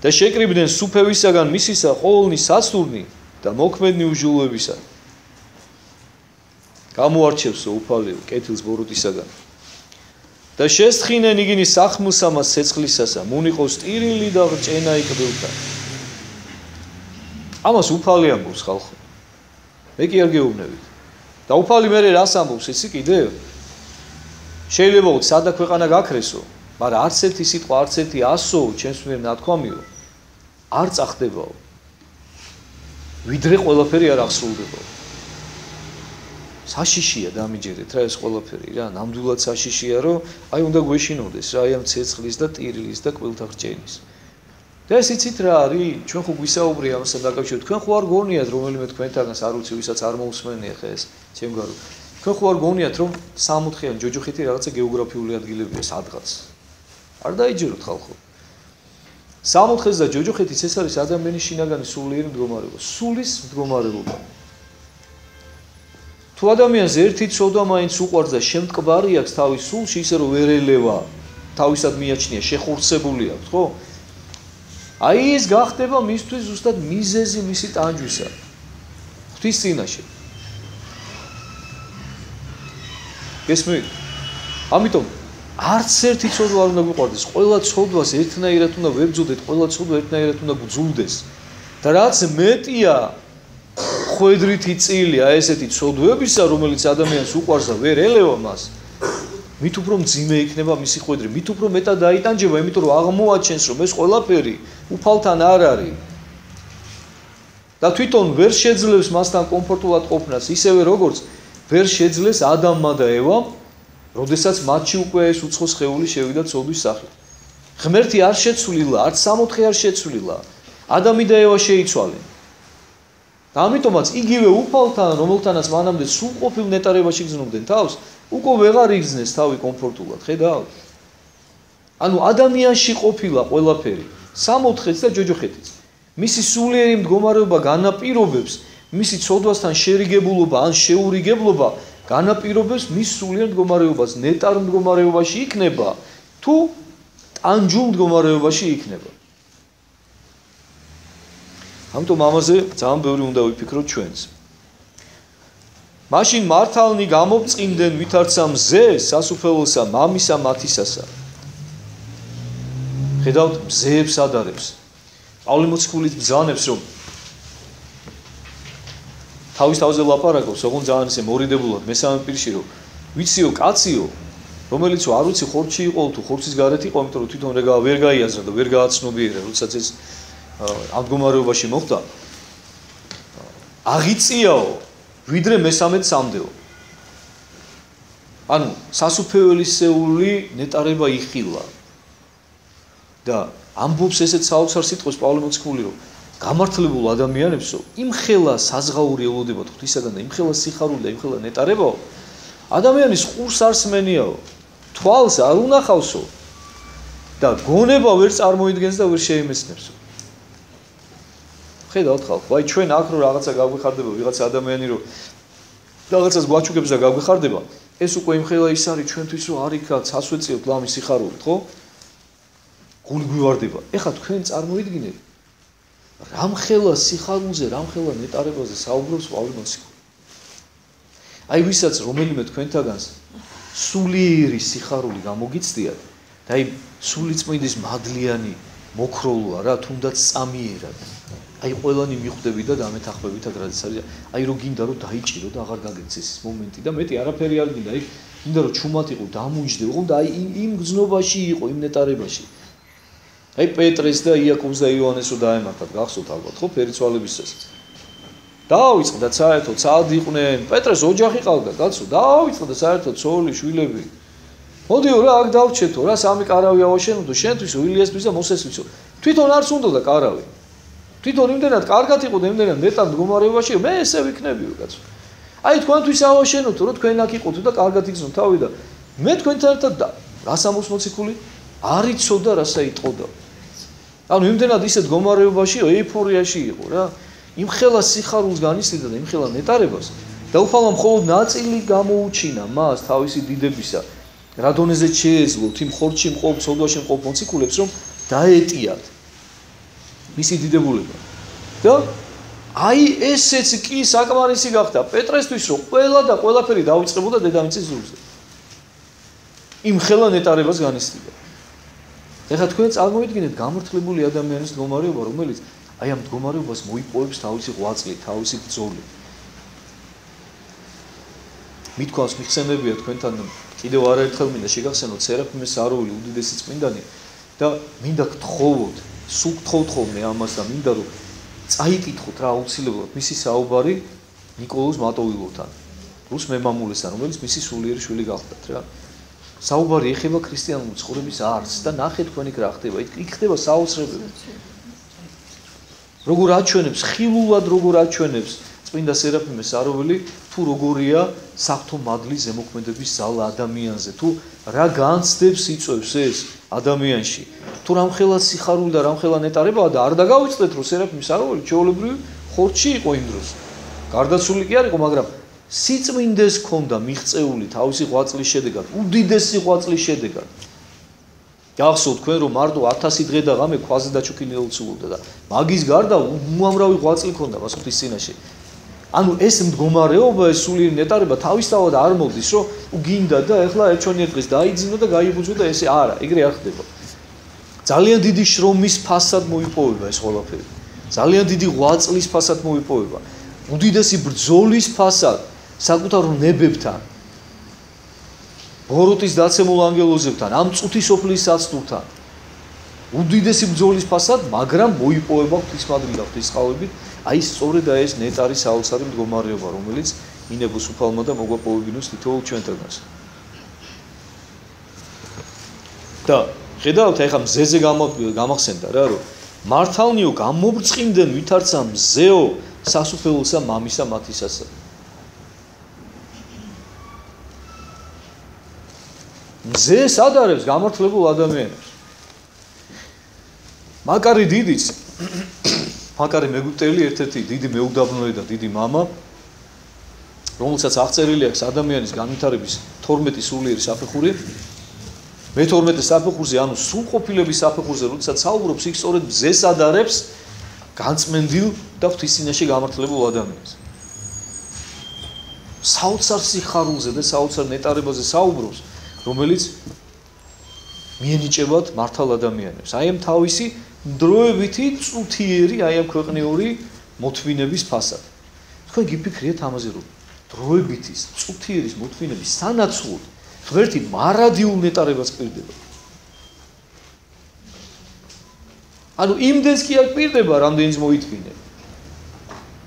და შეკრიბდნენ სუფევისაგან მისისა ყოველნი საცდურნი და მოქმედნი უჟულვებისა. გამოარჩევსო უფალი კეთილს ბოროტისაგან. და შესთხინენ იგინი სახმლსამას ცეცხლისასა, მუნიყოს ტირილი და ჭენა იყბილთა. ამას უფალი ამბობს ხალხო. მე კი არ გეუბნებით. და უფალი მერე რას ამბობს, იცი კიდევ? შეიძლება ვთქვათ, სადა ქვეყანა გაქრესო, მაგრამ არც ერთი სიტყვა, არც ერთი ასო ჩემს მიერ ნათქვამიო არ წახდებაო. ვიდრე ყველაფერი არ აღსრულდებაო. საშიშია დამიჯერეთ რა ეს ყველაფერი რა, ნამდვილად საშიშია, რომ აი უნდა გვეშინოდეს რა აი ამ ცეცხლის და ტირილის და კბილთა ხრჭენის. და ეს იცით რა არის? ჩვენ ხო გვისაუბრია ამასთან დაკავშირებით. თქვენ ხო არ გონიათ რომელიმე თქვენთანაც არ ვიცი ვისაც არ მოусმენია ხე ეს ჩემგარო. თქვენ ხო არ გონიათ რომ 64-იან ჯოჯოხეთი რაღაცა გეოგრაფიული ადგილებია სადღაც. არ დაიჯეროთ ხალხო. 64-ს და ჯოჯოხეთის ეს არის ადამიანის შინაგანი სულიერი მდგომარეობა. სულის მდგომარეობა. თუ ადამიანს ერთი ცოდვა მაინც უყვარს და შემტკბარი აქვს თავის სულში, ისე რომ ვერ ელევა, თავისად მიაჩნია, შეხორცებული აქვს, ხო? აი ეს გახდება მისთვის ზუსტად მიზეზი მისი ტანჯვისა. ღვთის წინაშე. გესმით? ამიტომ არც ერთი ცოდვა არ უნდა გვიყვარდეს, ყველა ცოდვას ერთნაირად უნდა ვებძოდეთ, ყველა ცოდვა ერთნაირად უნდა გვძულდეს. და რაც მეტია ხვედრითი წილია ესეთი ცოდვებისა, რომელიც ადამიანს უყვარს და ვერ ელევა მას, მით უფრო მძიმე იქნება მისი ხვედრი, მით უფრო მეტად დაიტანჯება, იმიტომ რომ აღმოაჩენს, რომ ეს ყველაფერი უფალთან არ არის. და თვითონ ვერ შეძლებს მასთან კომფორტულად ყოფნას, ისევე როგორც ვერ შეძლეს ადამმა და ევამ, როდესაც მათში უკვე ეს უცხო სხეული შევიდა ცოდვის სახით. ღმერთი არ შეცვლილა, არც 64 არ შეცვლილა. ადამი და ევა შეიცვალნენ. და ამიტომაც იგივე უფალთან, რომელთანაც მანამდე სრულყოფილ ნეტარებაში გრძნობდნენ თავს, უკვე ვეღარ იგრძნეს თავი კომფორტულად, ხედავთ? ანუ ადამიანში ყოფილა ყველაფერი, 64-იც და ჯოჯოხეთიც. მისი სულიერი მდგომარეობა განაპირობებს მისი ცოდვასთან შერიგებულობა ან შეურიგებლობა განაპირობებს მის სულიერ მდგომარეობას, ნეტარ მდგომარეობაში იქნება თუ ტანჯულ მდგომარეობაში იქნება. ამიტომ ამაზე ძალიან ბევრი უნდა ვიფიქროთ ჩვენს. მაშინ მართალნი გამობწყინდნენ ვითარცა მზე სასუფეველსა მამისა მათისასა. ხედავთ მზეებს ადარებს. პავლე მოციქულის ბრძანებს რომ თავის თავზე ლაპარაკობს, ოღონდ ძალიან ისე მორიდებულად მესამე პირში რომ ვიციო კაციო, რომელიც არ უცი ხორცში იყო თუ ხორცის გარეთ იყო, იმიტომ რომ თვითონ ვერ გაიაზრა და ვერ გააცნობიერა, როდესაც ეს ამ მდგომარეობაში მოხდა. აღიწიაო, ვიდრე მესამედ სამდეო. ანუ სასუფეველისეული ნეტარება იხილა. და ამბობს ესეთ საოცარ სიტყვას პავლე მოციქული რომ გამართლებულ ადამიანებსო იმ ხელა საზღაური ელოდებათ ღვთისაგან და იმ ხელა სიხარული და იმ ხელა ნეტარებაო ადამიანის ყურს არ სმენიაო თვალს არ უნახავსო და გონება ვერ წარმოიდგენს და ვერ შეიმეცნებსო. ხედავთ ხალხო, აი ჩვენ აქ რო რაღაცა გაგვიხარდება ვიღაცა ადამიანი რო რაღაცას გვაჩუქებს და გაგვიხარდება, ეს უკვე იმ ხელა ის არის ჩვენთვის რომ არ იქა ცასვეწიოთ ლამის სიხარულით, ხო? გული გვივარდება. ეხლა თქვენ წარმოიდგინეთ რამ ხელა სიხარულზე, რამ ხელა ნეტარებაზე საუბრობს პავლე მოციქული. აი ვისაც რომელიმე თქვენთაგანს სულიერი სიხარული გამოგიცდიათ და აი სულიწმინდის მადლიანი მოქროლვა რა, თუნდაც წამიერად. აი ყველანი მიხვდები და დამეთახმებითად რაც არის. აი რო გინდა რომ დაიჭირო და აღარ გაგეცეს ეს მომენტი და მეტი არაფერი არ გინდა. აი გინდა რომ ჩუმად იყო, დამუიჯდე, ოღონდ აი იმ გზნობაში იყო, იმ ნეტარებაში. აი პეტრეს და იაკობს და იოანესო დაემართათ, გახსოვთ ალბათ, ხო, ფერიცვალებისას. დაავიწყდა საერთოდ, ცალ იყვნენ, პეტრეს ოჯახი ყავდა, კაცო, დაავიწყდა საერთოდ ცოლი, შვილები. მოდიო რა, აქ დავრჩეთო, რა, სამი კარავი ავაშენოთ, შენთვის, ილიასთვის და მოსესთვისო. თვითონ არც უნდა კარავი. თვითონ იმდენად კარგად იყო და იმდენად ნეტარ მდგომარეობაში, მე ესე ვიქნებიო, კაცო. აი თქვენთვის ავაშენოთ, რომ თქვენ აქ იყოთ და კარგად იგზნოთ თავი და მე თქვენთან ერთად და რას ამბობს მოციქული? არ იცოდა რასა იტყოდა. ანუ იმდენად ისეთ მდგომარეობაში, ეიფორიაში იყო რა. იმ ხელა სიხარულს განიცდიდა და იმ ხელა ნეტარებას და უფალმა მხოლოდ ნაწილი გამოუჩინა მას თავისი დიდებისა. რა დონეზე შეეძლოთ იმ ხორცში მყოფ, სოდვაში მყოფ მოციქულებს, რომ დაეტიათ მისი დიდებულება. და აი ესეც კი საკმარისი გახდა პეტრესთვის, რომ ყველა და ყველაფერი დაიწყებოდა დედამიწის ზურგზე. იმ ხელა ნეტარებას განიცდიდა. ეხლა თქვენ წარმოიდგინეთ გამართლებული ადამიანის მდგომარეობა, რომელიც აი ამ მდგომარეობას მოიპოვებს თავისი ღვაწლი, თავისი ბრძოლი. მithქვავს მიხსენებია თქვენთან კიდევ არაერთხელ მინდა შეგახსენოთ სერაფიმე საროვილი უდიდესი წმინდანი და მინდა გთხოვოთ, სულ გთხოვთ ხოლმე ამას და მინდა რომ წაიკითხოთ რა აუცილებლად მისი საუბარი ნიკოლოზ მატოვილოვთან, რუს მემამულესთან, რომელიც მისი სულიერი შვილი გახლდათ რა. საუბარი ეხება ქრისტიანული ცხოვრების არს და ნახეთ თქვენი რა ხდება, იქ ხდება საოცრებები. როგორ აჩვენებს, ხილულად როგორ აჩვენებს წმინდა სერაფიმე საროველი, თუ როგორია საფრთხო მადლის ზემოქმედების ზალა ადამიანზე, თუ რა განცდებს იწვევს ეს ადამიანში, თუ რამხელა სიხარული და რამხელა ნეტარებაა და არ დაგავიწყდეთ, რომ სერაფიმე საროველი ჩვეულებრივი ხორცში იყო იმ დროს. გარდაცვლილი კი არ იყო, მაგრამ სიწმინდეს ჰქონდა მიღწეული თავისი ღვაწლის შედეგად, უდიდესი ღვაწლის შედეგად. გახსოვთ თქვენ რომ მარტო 1000 დღე და ღამე ქვაზე დაჩუქინელულობდა და მაგის გარდა უამრავი ღვაწლი ჰქონდა პასუხის წინაშე. ანუ ეს მდგომარეობა, ეს სულიერი ნეტარება თავისთავად არ მოდის, რომ უგინდა და ეხლა ერთჩონიერ დღეს დაიძინო და გაიბუძო და ესე არა, ეგრე არ ხდება. ძალიან დიდი შრომის ფასად მოიპოვება ეს ყველაფერი. ძალიან დიდი ღვაწლის ფასად მოიპოვება. უდიდესი ბრძოლის ფასად საკუთარ ნებებთან. ბოროტის დაცემულ ანგელოზებთან, ამ წუთის ოფლის საცდურთან. უდიდესი ბრძოლის ფასად, მაგრამ მოიპოვება ღვთისმადლი და ღვთისყალობით, აი სწორედ ეს ნეტარი საოცარი მდგომარეობა, რომელიც ინებოს უფალმა და მოგვაპოვებინოს თითოეულ ჩვენთანაც. და ხედავთ, ეხლა მზეზე გამახსენდა რა, რომ მართალნიო გამობწყინდნენ ვითარცა მზეო სასუფეველსა მამისა მათისასა. მზეს ადარებს გამართლებულ ადამიანებს. მაკარი დიდიც, მაკარი მეგვიტელი ერთ-ერთი დიდი მეუდაბნოე და დიდი მამა რომელსაც აღწერილი აქვს ადამიანის განვითარების 12 სულიერი საფეხური, მე-12 საფეხურზე, ანუ სრულყოფილების საფეხურზე, როდესაც საუბრობს, იქ სწორედ მზეს ადარებს განწმენდილ და ღვთისწინაშე გამართლებულ ადამიანს. საოცარ სიხარულზე და საოცარ ნეტარებაზე საუბრობს, რომელიც მიენიჭებათ მართალ ადამიანებს. აი ამ თავისი დროებითი წუთიერი, აი ამ ქვეყნიური მოთმინების ფასად. თქვენ გიფიქრიეთ ამაზე, რომ დროებითი წუთიერის მოთმინების სანაცვლოდ ღმერთი მარადიულ ნეტარებას პირდება. ანუ იმდენს კი არ პირდება, რამდენიც მოითმინე.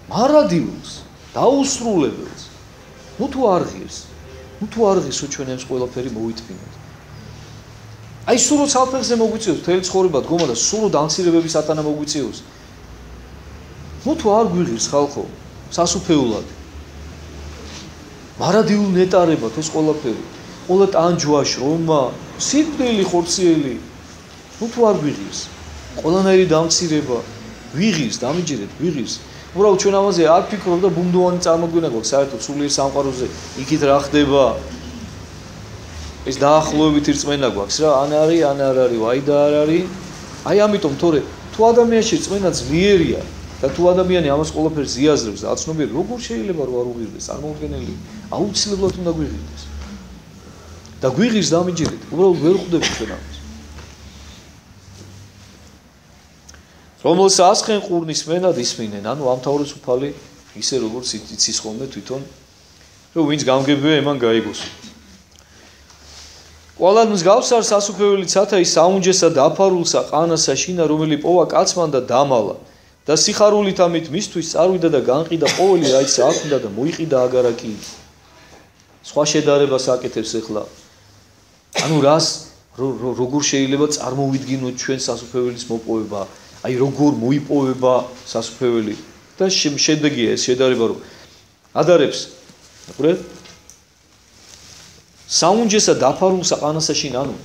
მარადიულს, დაუსრულებელს. ნუ თუ არ ღირს, ჩვენ ეს ყველაფერი მოითმინოთ. აი სულო საფეხზე მოგვიწევს მთელი ცხოვრება დგომა და სულო დამცირებების სატანა მოგვიწევს. ნუ თუ არ გვიღირს ხალხო, სასუფეულად. მარადიულ ნეტარებად ეს ყველაფერი. ყველა ტანჯვაშ, რომა, სიკვდილი ხორციელი. ნუ თუ არ გვიღირს. ყველანაირი დამცირება ვიღირს, დამიჯერეთ, ვიღირს. უბრალოდ ჩვენ ამაზე არ ფიქრობ და ბუნდოვანი წარმოდგენა გვაქვს საერთოდ სულიერ სამყაროზე, იქით რა ხდება. ეს დაახლოებით რწმენა გვაქვს რა, ან არის, ან არ არის, ვაი და არ არის. აი ამიტომ თორე თუ ადამიანში რწმენა ძლიერია და თუ ადამიანი ამას ყველაფერს ზიაზრებს და აცნობიერებს, როგორ შეიძლება რომ არ უღირდეს, წარმოუდგენელი, აუცილებლად უნდა გვიღირდეს. და გვიღირს დამიჯერეთ, უბრალოდ ვერ ხვდები ჩვენ ამას. რომელს ასხენ ყურნის მენად ისმინენ, ანუ ამთავრებს უფალი ისე როგორც იცის ხოლმე თვითონ, რომ ვინც გამგებია იმან გაიგოს. ყველად მსგავსარ სასუფეველი ცათა ის საუნჯესა დაფარულსა ყანასა შინა, რომელი პოვა კაცმან და დამალა და სიხარულით ამით მისთვის წარვიდა და განყიდა ყოველი რაიც აქვდა და მოიყიდა აგარაკი. სხვა შედარებას აკეთებს ახლა. ანუ რას როგორ შეიძლება წარმოვიდგინოთ ჩვენ სასუფეველის მოპოვება, აი როგორ მოიპოვება სასუფეველი და შედეგია ეს შედარება, რომ ადარებს, უყურეთ? საუნჯესა დაფარულსა ყანასაშინ, ანუ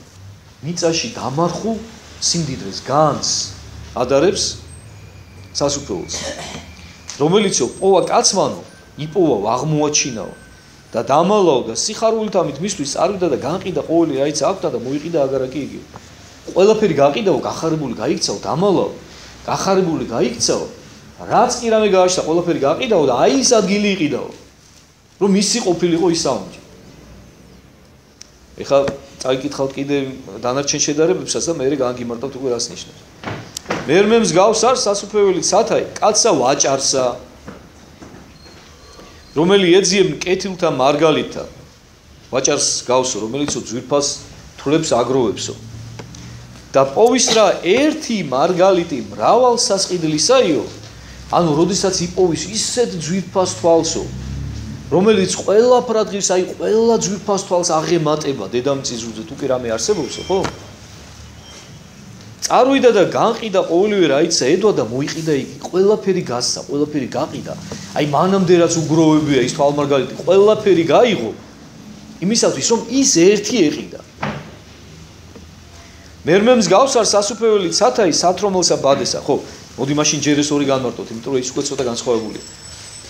მიწაში დამარხულ სიმდიდრეს, განს ადარებს სასუფეველს. რომელიც პოვა კაცმანო, იპოვა აღმოაჩინაო და დამალაო და სიხარულით ამით მისთვის წარვიდა და განყიდა ყოველი რაიც აქვდა და მოიყიდა აგარაკი იგი. ყველაფერი გაყიდაო, გახარებული გაიქცაო, დამალაო, გახარებული გაიქცაო, რაც კი რამე გააშთა, ყველაფერი გაყიდაო და აი ის ადგილი იყიდაო, რომ მისი ყოფილიყო ის საუნჯი. ეხლა წაიკითხავთ კიდე დანარჩენ შედარებებსაც და მე განგიმარტავთ უკვე რას ნიშნავს. მერმე მსგავს არ სასუფეველი ცათაი, კაცსა ვაჭარსა, რომელი ეძიებნ კეთილთა მარგალითა, ვაჭარს გავსო, რომელიც ძვირფას თვლებს აგროვებსო. და პოვის რა ერთი მარგალიტი მრავალ სასყიდლისაიო, ანუ როდესაც იპოვის ისეთ ძვირფას თვალსო, რომელიც ყველაფრად ღირს, აი ყველა ძვირფას თვალს აღემატება დედამიწაზე თუ კი რამე არსებობსო, ხო? წარვიდა და განყიდა ყოველივე რაიცა ედვა და მოიყიდა იგი, ყველაფერი გასცა, ყველაფერი გაყიდა. აი მანამდე რაც უგროვებია ის თვალმარგალიტი, ყველაფერი გაიღო იმისათვის, რომ ის ერთი ეყიდა. მერმე მსგავს არ სასუფეველი ცათაი სათრომელსა ბადესა, ხო? მოდი მაშინ ჯერ ეს ორი განმარტოთ, იმიტომ რომ ის უკვე ცოტა განსხვავებულია.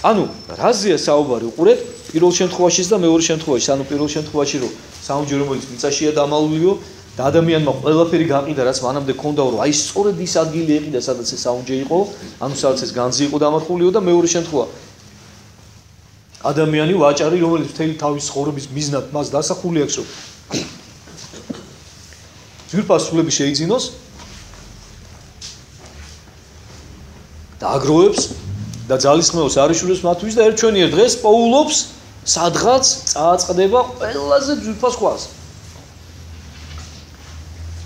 ანუ რაზეა საუბარი, უყურეთ, პირველ შემთხვევაშიც და მეორე შემთხვევაში, ანუ პირველ შემთხვევაში რომ საუნჯი რომელიც მიწაშია დამალულიო და ადამიანმა ყველაფერი გაყიდა, რაც მანამდე ქონდაო, რომ აი სწორედ ის ადგილი ეყიდა, სადაც ეს საუნჯი იყო, ანუ სადაც ეს განძი იყო დამარხულიო და მეორე შემთხვევა ადამიანი ვაჭარი, რომელიც მთელი თავის ცხოვრების მიზნად მას დასახული აქვს, რომ ძვირფას სულები შეიძინოს და აგროვებს და ძალისხმევას არიშულებს მათთვის და ერთჩვენიერ დღეს პოულობს სადღაც წააწყდება ყველაზე ძვირფას ხვას.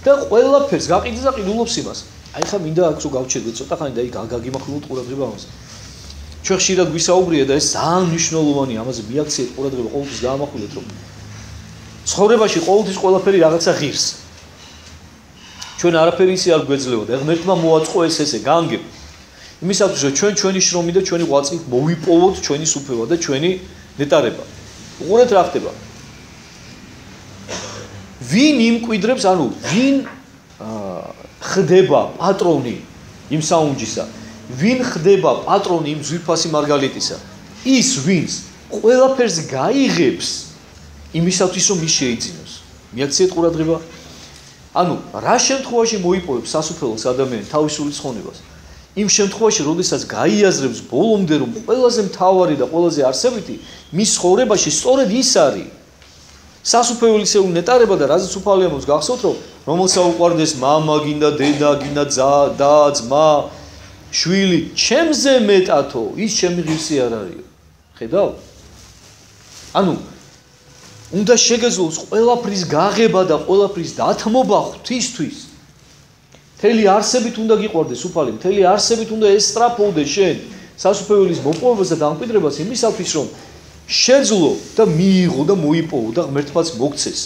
და ყველაფერს გაყიდის და ყიდულობს იმას. აი ხა მინდა აქ რო გავჩერდეთ ცოტა ხანი და აი გაგიმახვილოთ ყურადღება ამაზე. ჩვენ ხშირად გვისაუბრია და ეს ძალიან მნიშვნელოვანია, ამაზე მიაქციეთ ყურადღება, ყოველთვის გაამახვილეთ, რომ ცხოვრებაში ყოველთვის ყველაფერი რაღაცა ღირს. ჩვენ არაფერი ისე არ გვეძლევა და ღმერთმა მოაწყო ესე განგებ. იმისათვის რომ ჩვენ ჩვენი შრომი და ჩვენი ღვაწლით მოვიპოვოთ ჩვენი სუფევა და ჩვენი ნეტარება. უყურეთ რა ხდება. ვინ იმკვიდრებს, ანუ ვინ ხდება პატრონი იმ საუნჯისა, ვინ ხდება პატრონი იმ ძვირფასი მარგალიტისა, ის ვინს ყველაფერს გაიღებს იმისათვის რომ ის შეიძინოს. მიაქციეთ ყურადღება. ანუ რა შემთხვევაში მოიპოვებს სასუფეველს ადამიანი თავისუფლის ხონებას? იმ შემთხვევაში, როდესაც გაიაზრებს ბოლომდე რომ ყველაზე მთავარი და ყველაზე არსებითი მის ცხოვრებაში სწორედ ის არის. სასუფეველისეული ნეტარება და რაზეც უფალია მომს გახსოვთ რომ რომელსა უყვარდეს მამა, გინდა დედა, გინდა და ძმა, შვილი, ჩემზე მეტათო, ის ჩემი ღირსი არ არისო. ხედავ? ანუ უნდა შეგეძლოს ყველაფრის გაღება და ყველაფრის დათმობა ღვთისთვის. მთელი არსებით უნდა გიყვარდეს უფალი, მთელი არსებით უნდა ესწრაფოდეს შენ სასუფეველის მოპოვებას და დამკვიდრებას იმისათვის რომ შეძლო და მიიღო და მოიპოვო და ღმერთმაც მოგცეს.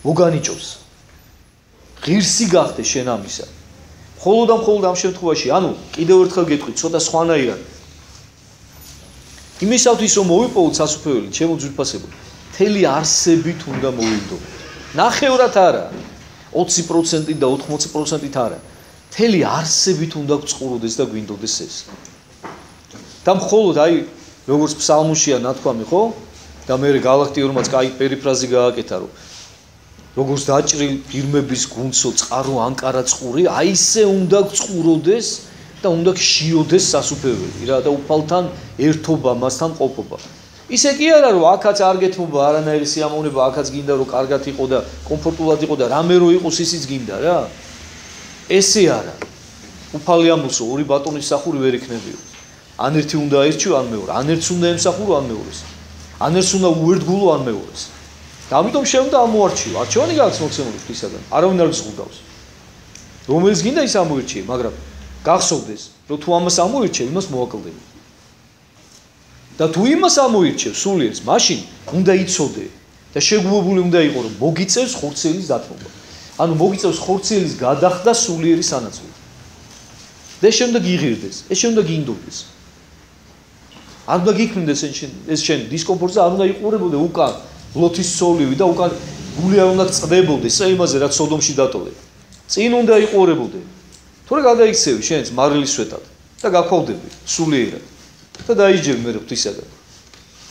მოგანიჭოს. ღირსი გახდეს შენ ამისა. მხოლოდ ამ შემთხვევაში, ანუ კიდევ ერთხელ გეტყვით, ცოტა სხვანაირად. იმისათვის რომ მოიპოვოთ სასუფეველი, ჩემო ძვირფასებო, მთელი არსებით უნდა მოვიდო. ნახევრად არა, 20% და 80% არა. მთელი არსებით უნდა გწყუროდეს და გვინდოდეს ეს. და მხოლოდ აი როგორც ფსალმუშია ნათქვამი, ხო? და მე გალაქტიურმაც კაი პერიფრაზი გააკეთა, რომ როგორც დაჭრილ გირმების გუნცო წყარო ანკარა წყური, აი ისე უნდა გწყუროდეს და უნდა გშიოდეს სასუფეველი, რა და უფალთან ერთობა, მასთან ყოფობა. ისე კი არა, რომ აქაც არ გეთმობა არანაირი სიამოვნება, აქაც გინდა რომ კარგად იყო და კომფორტულად იყო და რამე რო იყოს ისიც გინდა რა. ესე არა. უფალი ამბობს, ორი ბატონის სახური ვერ იქნებიო. ან ერთი უნდა აირჩიო, ან მეორე. ან ერთს უნდა ემსახურო, ან მეორეს. ან ერთს უნდა უერთგულო, ან მეორეს. და ამიტომ შეუნდა ამოარჩიო. არჩევანი გაქვს მოცემული ღვთისაგან. არავინ არ გზღუდავს. რომელიც გინდა ის ამოირჩიე, მაგრამ გახსოვდეს, რომ თუ ამას ამოირჩევ, იმას მოაკლდები. და თუ იმას ამოირჩევ სულიერს, მაშინ უნდა იცოდე და შეგუებული უნდა იყო, რომ მოგიწევს ხორციელის დათმობა. ანუ მოგიწევს ხორციელის გადახდა სულიერის სანაცვლოდ. და შემდეგ იღირდეს, ეს შემდეგ გინდოდეს. არ უნდა გიქმნდეს ეს შენ დისკომფორტზე, არ უნდა იყურებოდე უკან ლოთის სოლივი და უკან გული არ უნდა წდებოდეს იმაზე, რაც სოდომში დატოვე. წინ უნდა იყურებოდე. თორე გადაიქცევი შენს მარილის სვეტად და გაქოვდები სულიერად. და დაიჯერე მე ღვთისაგან.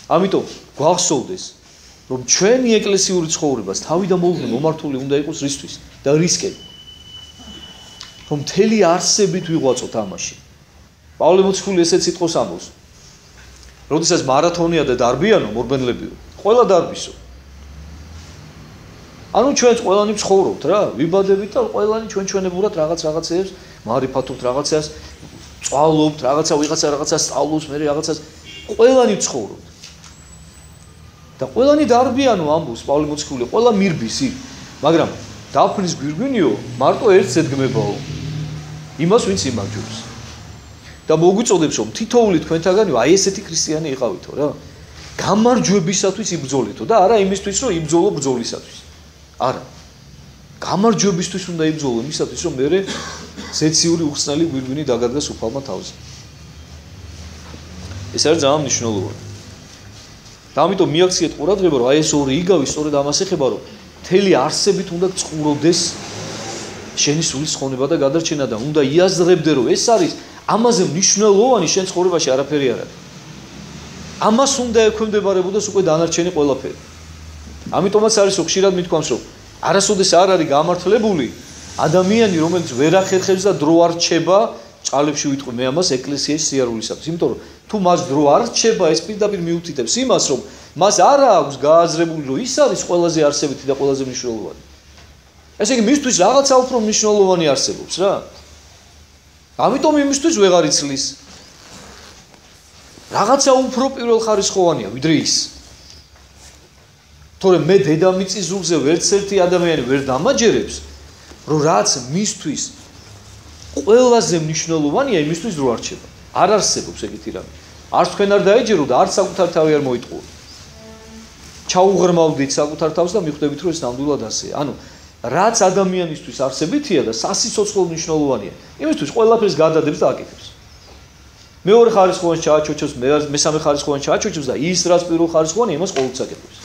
ამიტომ გვახსოვდეს, რომ ჩვენი ეკლესიური ცხოვრებას თავი და მოვლენა მომართული უნდა იყოს რისთვის და რისკენ. რომ მთელი არსებით ვიღვაწოთ ამაში. პავლე მოციქული ესეც სიტყვის ამბობს. როდესაც მარათონია და დარბიანო მორბენლებიო, ყველა დარბისო. ანუ ჩვენც ყველანი ვცხოვრობთ რა, ვიბადებით და ყველანი ჩვენებურად რაღაცეებს მარიფათობთ, რაღაცას წვალობთ, რაღაცას სწავლობს, მე რაღაცას ყველანი ვცხოვრობთ. და ყველანი დარბიანო ამბობს პავლე მოციქული, ყველა მირბის იქ, მაგრამ დაფნის გვირგვინიო მარტო ერთს ედგმებაო. იმას ვინც იმარჯვებს. და მოგვიწოდებს რომ თითოეული თქვენთაგანი აი ესეთი ქრისტიანი იყავითო რა. გამარჯვებისათვის იბრძოლითო და არა იმისთვის რომ იბრძოლო ბრძოლისათვის. არა. გამარჯვებისთვის უნდა იბრძოლო იმისათვის რომ მე ზეციური უხსნელი გვირგვინი დაგადგას უფალმა თავზე. ეს არის ძალიან მნიშვნელოვანი. და ამიტომ მიაქციეთ ყურადღება რომ აი ეს ორი იგავი სწორედ ამას ეხება რომ მთელი არსებით უნდა გწყუროდეს შენი სულის ხონება და გადარჩენა და უნდა იაზრებდე რომ ეს არის ამაზე მნიშვნელოვანი შენ ცხოვრებაში არაფერი არ არის. ამას უნდა ექვემდებარებოდეს უკვე დანარჩენი ყველაფერი. ამიტომაც არის რომ ხშირად მithქვამს რომ არასოდეს არ არის გამართლებული ადამიანი რომელიც ვერ ახერხებს და დრო არ რჩება, ჭალებში ვიტყვი მე ამას ეკლესიის სიარულისათვის. იმიტომ რომ თუ მას დრო არ რჩება, ეს პირდაპირ მიუთითებს იმას რომ მას არ აქვს გააზრებული რომ ის არის ყველაზე არსებითი და ყველაზე მნიშვნელოვანი. ესე იგი მისთვის რაღაცა უფრო მნიშვნელოვანი არსებობს რა. ამიტომ იმისთვის ვეღარ იცლის. რაღაცა უფრო პირველხარისხოვანია ვიდრე ის. თორემ მე დედამიწის ზურგზე ვერც ერთი ადამიანი ვერ დამაჯერებს, რომ რაც მისთვის ყველაზე მნიშვნელოვანია, იმისთვის დრო არ რჩება. არ არსებობს ეგეთი რამე. არც თქვენ არ დაეჯერო და არც საკუთარ თავი არ მოიტყუო. ჩაუღრმავდით საკუთარ თავს და მიხვდებით რომ ეს ნამდვილად ასეა. ანუ რაც ადამიანისთვის არსებითია და სასიცოცხლო მნიშვნელოვანია, იმისთვის ყველაფერს გადადებს და აკეთებს. მეორე ხარისხოვანს ჩააჩოჩებს, მესამე ხარისხოვანს ჩააჩოჩებს და ის რაც პირველ ხარისხოვანია, იმას ყოველთვის აკეთებს.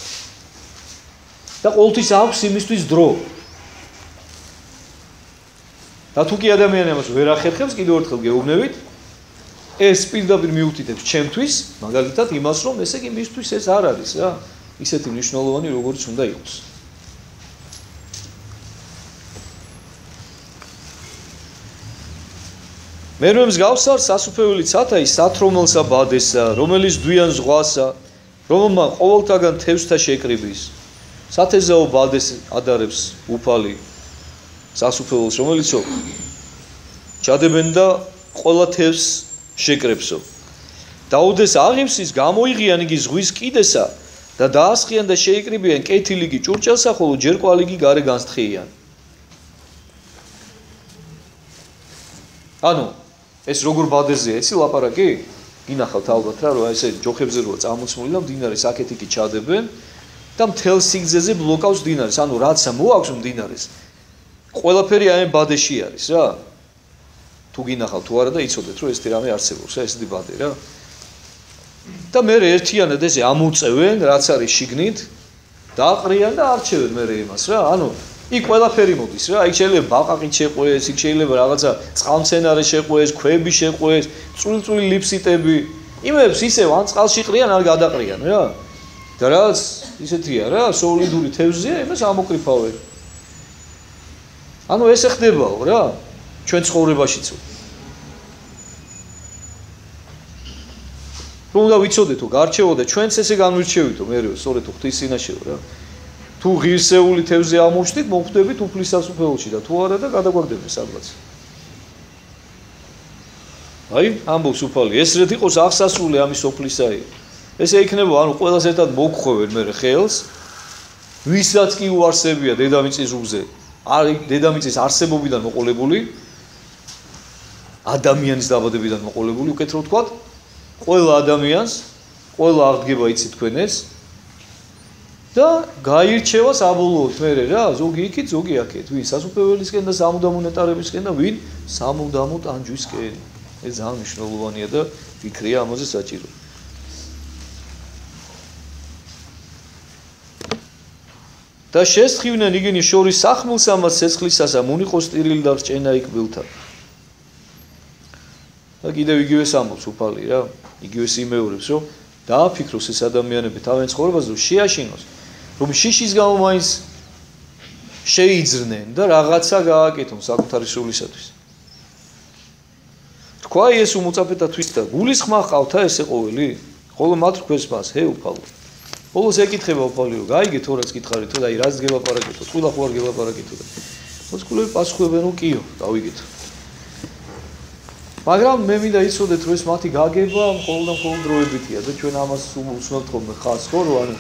და ყოველთვის აქვს იმისთვის დრო. და თუ კი ადამიანი ამას ვერ ახერხებს, კიდევ ერთხელ გეუბნებით, ეს პირდაპირ მიუთითებს ჩემთვის, მაგალითად იმას, რომ ესე იგი მისთვის ეს არ არის რა, ისეთი მნიშვნელოვანი როგორც უნდა იყოს. მერვე მსგავს არის სასუფეველი ცათაი სათრომელსა ბადესა, რომელიც დვიან ზღვასა, რომელმა ყოველთაგან თევზთა შეკრიბის. სათეზაო ბადეს ადარებს უფალი სასუფეველს, რომელიცო ჩადებენ და ყველა თევზს შეკრებსო. დაუდეს აღივსის გამოიღიან იგი ზღვის კიდესა და დაასხიან და შეიკრიბიან კეთილიგი ჭურჭელსა, ხოლო ჯერ კვალიგი გარე განსთხიან. ანუ ეს როგორ ბადეზეა, ესი ლაპარაკი? გინახავთ ალბათ რა, რომ ესე ჯოხებზე როა წამოსმული და მდინარეს აქეთ-იქით ჩადებენ და მთელ სიგრძეზე ბლოკავს მდინარეს, ანუ რაცა მოაქვს მდინარეს. ყველაფერი აი ბადეში არის რა. თუ გინახავთ თუ არა და იცოდეთ რომ ესეთი რამე არსებობს, ესეთი ბადე რა. და მე ერთიანად ესე ამოწევენ, რაც არის შიგნით, დააყრიან და არჩევენ მე იმას რა. ანუ იქ ყველაფერი მოდის რა. იქ შეიძლება ბაყაყით შეყვეს, იქ შეიძლება რაღაცა წყალმცენარე შეყვეს, ქვები შეყვეს, წვრილ-წვრილი ლიფსიტები. იმებს ისევ ან წყალში ყრიან, ან გადაყრიან რა. და რაც ისეთია რა, სოლიდური თევზია, იმას ამოკრიფავენ. ანუ ესე ხდებაო რა, ჩვენ ცხოვრებაშიც. რომ უნდა ვიცოდეთო, გარჩევოდეთ, ჩვენც ესე განვირჩევითო, მე სწორედ ღვთის წინაშეო რა. თუ ღირსეული თევზი ამოვშთით, მოხვდებით უფლის სასუფეველში და თუ არა და გადაგვაგდებენ სადღაც. აი, ამბობს უფალი, ეს რეთ იყოს აღსასრული ამის ოფლისაი. ესე იქნება, ანუ ყველას ერთად მოგხვევენ მე ხელს, ვისაც კი უარსებია დედამიწის ზურგზე, არის დედამიწის არსებობიდან მოყოლებული, ადამიანის დაბადებიდან მოყოლებული, უკეთ რო ვთქვათ, ყველა ადამიანს, ყველა აღდგება იცით თქვენ ეს და გაირჩევა საბოლოოდ მე რა, ზოგი იქით, ზოგი აქეთ, ვინ სასუფეველისკენ და სამუდამო ნეტარებისკენ და ვინ სამუდამო ტანჯვისკენ. ეს ძალიან მნიშვნელოვანია და ვიქრია ამაზე საჭირო. და შესხივნენ იგენი შორის სახმულსა მას ცეცხლისასა მუნიყოს ტირილი და რჭენა იქ ბილთა. და კიდევ იგივეს ამბობს უფალი რა, იგივეს იმეორებს, რომ დააფიქროს ეს ადამიანები თავენ ცხოვრებას, რომ შეაშინოს, რომ შიშის გამო მაინც შეიძრნენ და რაღაცა გააკეთონ საკუთარი სულისათვის. თქვა იესო მოწაფეთათვის და გულისხმა ჰყავთა ესე ყოველი, ხოლო მათ რქვეს მას, ჰე უფალო. ბოლოს ეკითხება უფალი, რომ გაიგეთ თორაც კითხარით, თუ და აი რაც გელაპარაკეთო, ყველა ხო არ გელაპარაკეთო და მოსკულები პასუხობენ, რომ კიო, დავიგეთ. მაგრამ მე მინდა იცოდეთ, რომ ეს მათი გაგება მხოლოდ და მხოლოდ დროებითია და ჩვენ ამას უცნობთ ხოლმე ხას ხო, რომ ანუ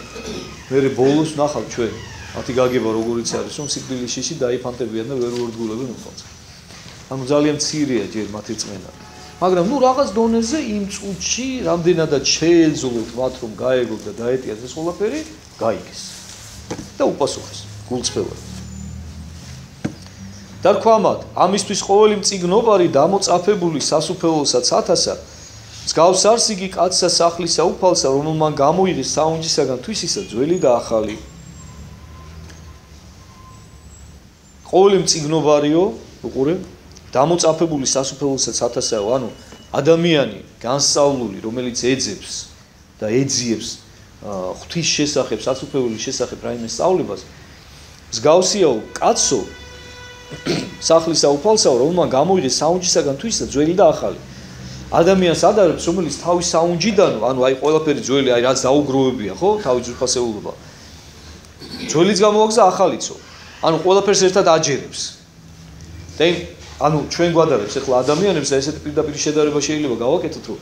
მე ბოლოს ნახავ ჩვენ მათი გაგება როგორიც არის, რომ სიკვდილის შიში დაიფანტებიან და ვერ უერთგულებენ უფალს. ანუ ძალიან მცირეა ჯერ მათი წმენა. მაგრამ ნუ რაღაც დონეზე იმ წუთში რამდენადაც შეეძლოთ მათ რომ გაეგოთ და დაეტიათ ეს ყველაფერი, გაიგეს. და უპასუხეს გულწრფელად. და ქვამად, ამისთვის ყოველი მწიგნობარი დამოწაფებული სასუფეველოსაც ათასა, მსგავს არს იგი კაცსა სახლისა უფალსა, რომელმან გამოიღეს საუნჯისაგან თვისისა ძველი და ახალი. ყოველი მწიგნობარიო, უყურე, დამოწაფებული სასუფეველოსაც ათასაო, ანუ ადამიანი განსწავლული, რომელიც ეძებს და ეძიებს ღვთის შესახებ, სასუფეველის შესახებ რაიმე სწავლებას, მსგავსიაო კაცო სახლისა უფალსაო, რომელმან გამოიღეს საუნჯისაგან თვისისა ძველი და ახალი. ადამიანს ადარებს, რომელიც თავის საუნჯიდანო, ანუ აი ყველაფერი ძველი, აი რაც დაუგროვებია, ხო, თავის ძვირფასეულობა. ძველიც გამოაქვს და ახალიცო. ანუ ყველაფერს ერთად აჯერებს. და ანუ ჩვენ გვადარებს ახლა ადამიანებს და ესეთი პირდაპირ შედარება შეიძლება გავაკეთოთ, რომ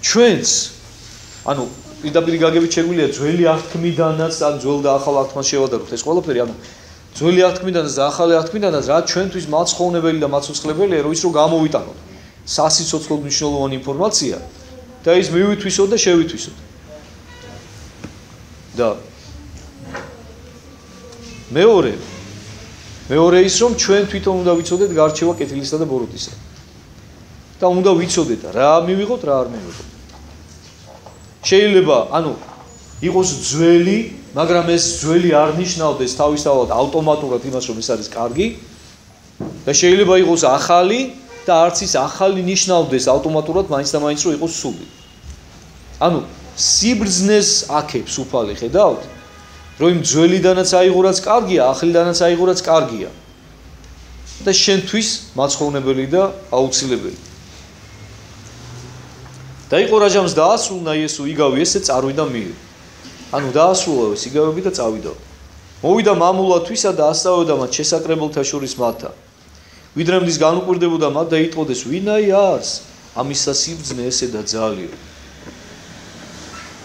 ჩვენც ანუ პირდაპირ გაგებით შეგვიძლია ძველი აღთქმიდანაც ან ძველ და ახალ აღთქმას შევადაროთ ეს ყველაფერი, ანუ ძველი აღთქმიდანაც და ახალი აღთქმიდანაც რა ჩვენთვის მაცხოვნებელი და მაცოცხლებელია, რომ ის რომ გამოვიტანოთ სასიცოცხლო მნიშვნელოვანი ინფორმაცია და ის მივითვისოთ და შევითვისოთ. და მეორე ის რომ ჩვენ თვითონ უნდა ვიცოდეთ გარჩევა კეთილისა და ბოროტისა. და უნდა ვიცოდეთ რა მივიღოთ, რა არ მივიღოთ. შეიძლება, ანუ იყოს ძველი, მაგრამ ეს ძველი არ ნიშნავდეს თავისთავად ავტომატურად იმას, რომ ეს არის კარგი. და შეიძლება იყოს ახალი, და არც ის ახალი ნიშნავდეს ავტომატურად მაინც და მაინც რომ იყოს სული. ანუ სიბრძნეს აქებს უფალი ხედავთ, რომ იმ ძველიდანაც აიღო რაც კარგია, ახლიდანაც აიღო რაც კარგია. და შენთვის მაცხოვნებელი და აუცილებელი. და იყო რაჟამს დაასრულა იესო იგავი ესე წარვიდა მიერ. ანუ დაასრულა ეს იგავები და წავიდა. მოვიდა მამულათვისა და ასწავებდა მათ შესაკრებელთა შორის მათთან. ვიდრე მის განუკვირდებოდა მათ და იტყოდეს ვინაი არს ამისა სიბრძნე ესე და ძალიან.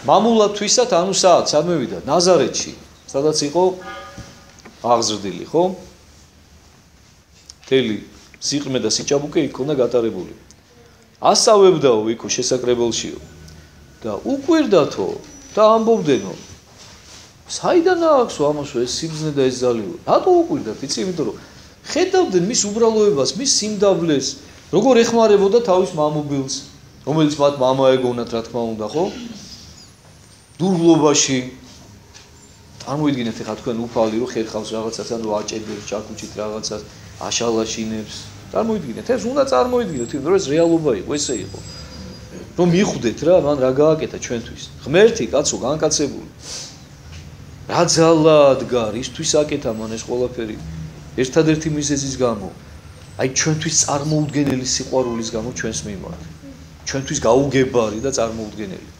მამულათვისად ანუ სად მევიდა ნაზარეთში, სადაც იყო აღზრდილი, ხო? მთელი სიყრმე და სიჭაბუკე იქ ქონდა გატარებული. ასწავებდაო იქო შესაკრებელშიო და უკვირდათო და ამბობდენო საიდან აქვს ამას ეს სიბრძნე და ეს ძალიო? რატო უკვირდათ? იცი, იმიტომ რომ ხედავდნენ მის უბრალოებას, მის სიმდაბლეს, როგორ ეხმარებოდა თავის მამობილს, რომელიც მათ მამა ეგონათ, რა თქმა უნდა, ხო? დურგლობაში. წარმოიდგინეთ ახლა თქვენ უფალი რომ ხერხავს რაღაცას, ანუ აჭედებს ჭაკუჭით რაღაცას, აშალაშინებს. წარმოიდგინეთ, ეს უნდა წარმოიდგინოთ, იმიტომ რომ ეს რეალობა იყო, ესე იყო. რომ მიხვდეთ რა, მან რა გააკეთა ჩვენთვის. ღმერთი კაცო განკაცებული. რა ძალა დგარ, ისთვის აკეთა მან ეს ყველაფერი. ერთადერთი მიზეზის გამო, აი ჩვენთვის წარმოუდგენელი სიყვარულის გამო ჩვენს მიმართ. ჩვენთვის გაუგებარი და წარმოუდგენელი.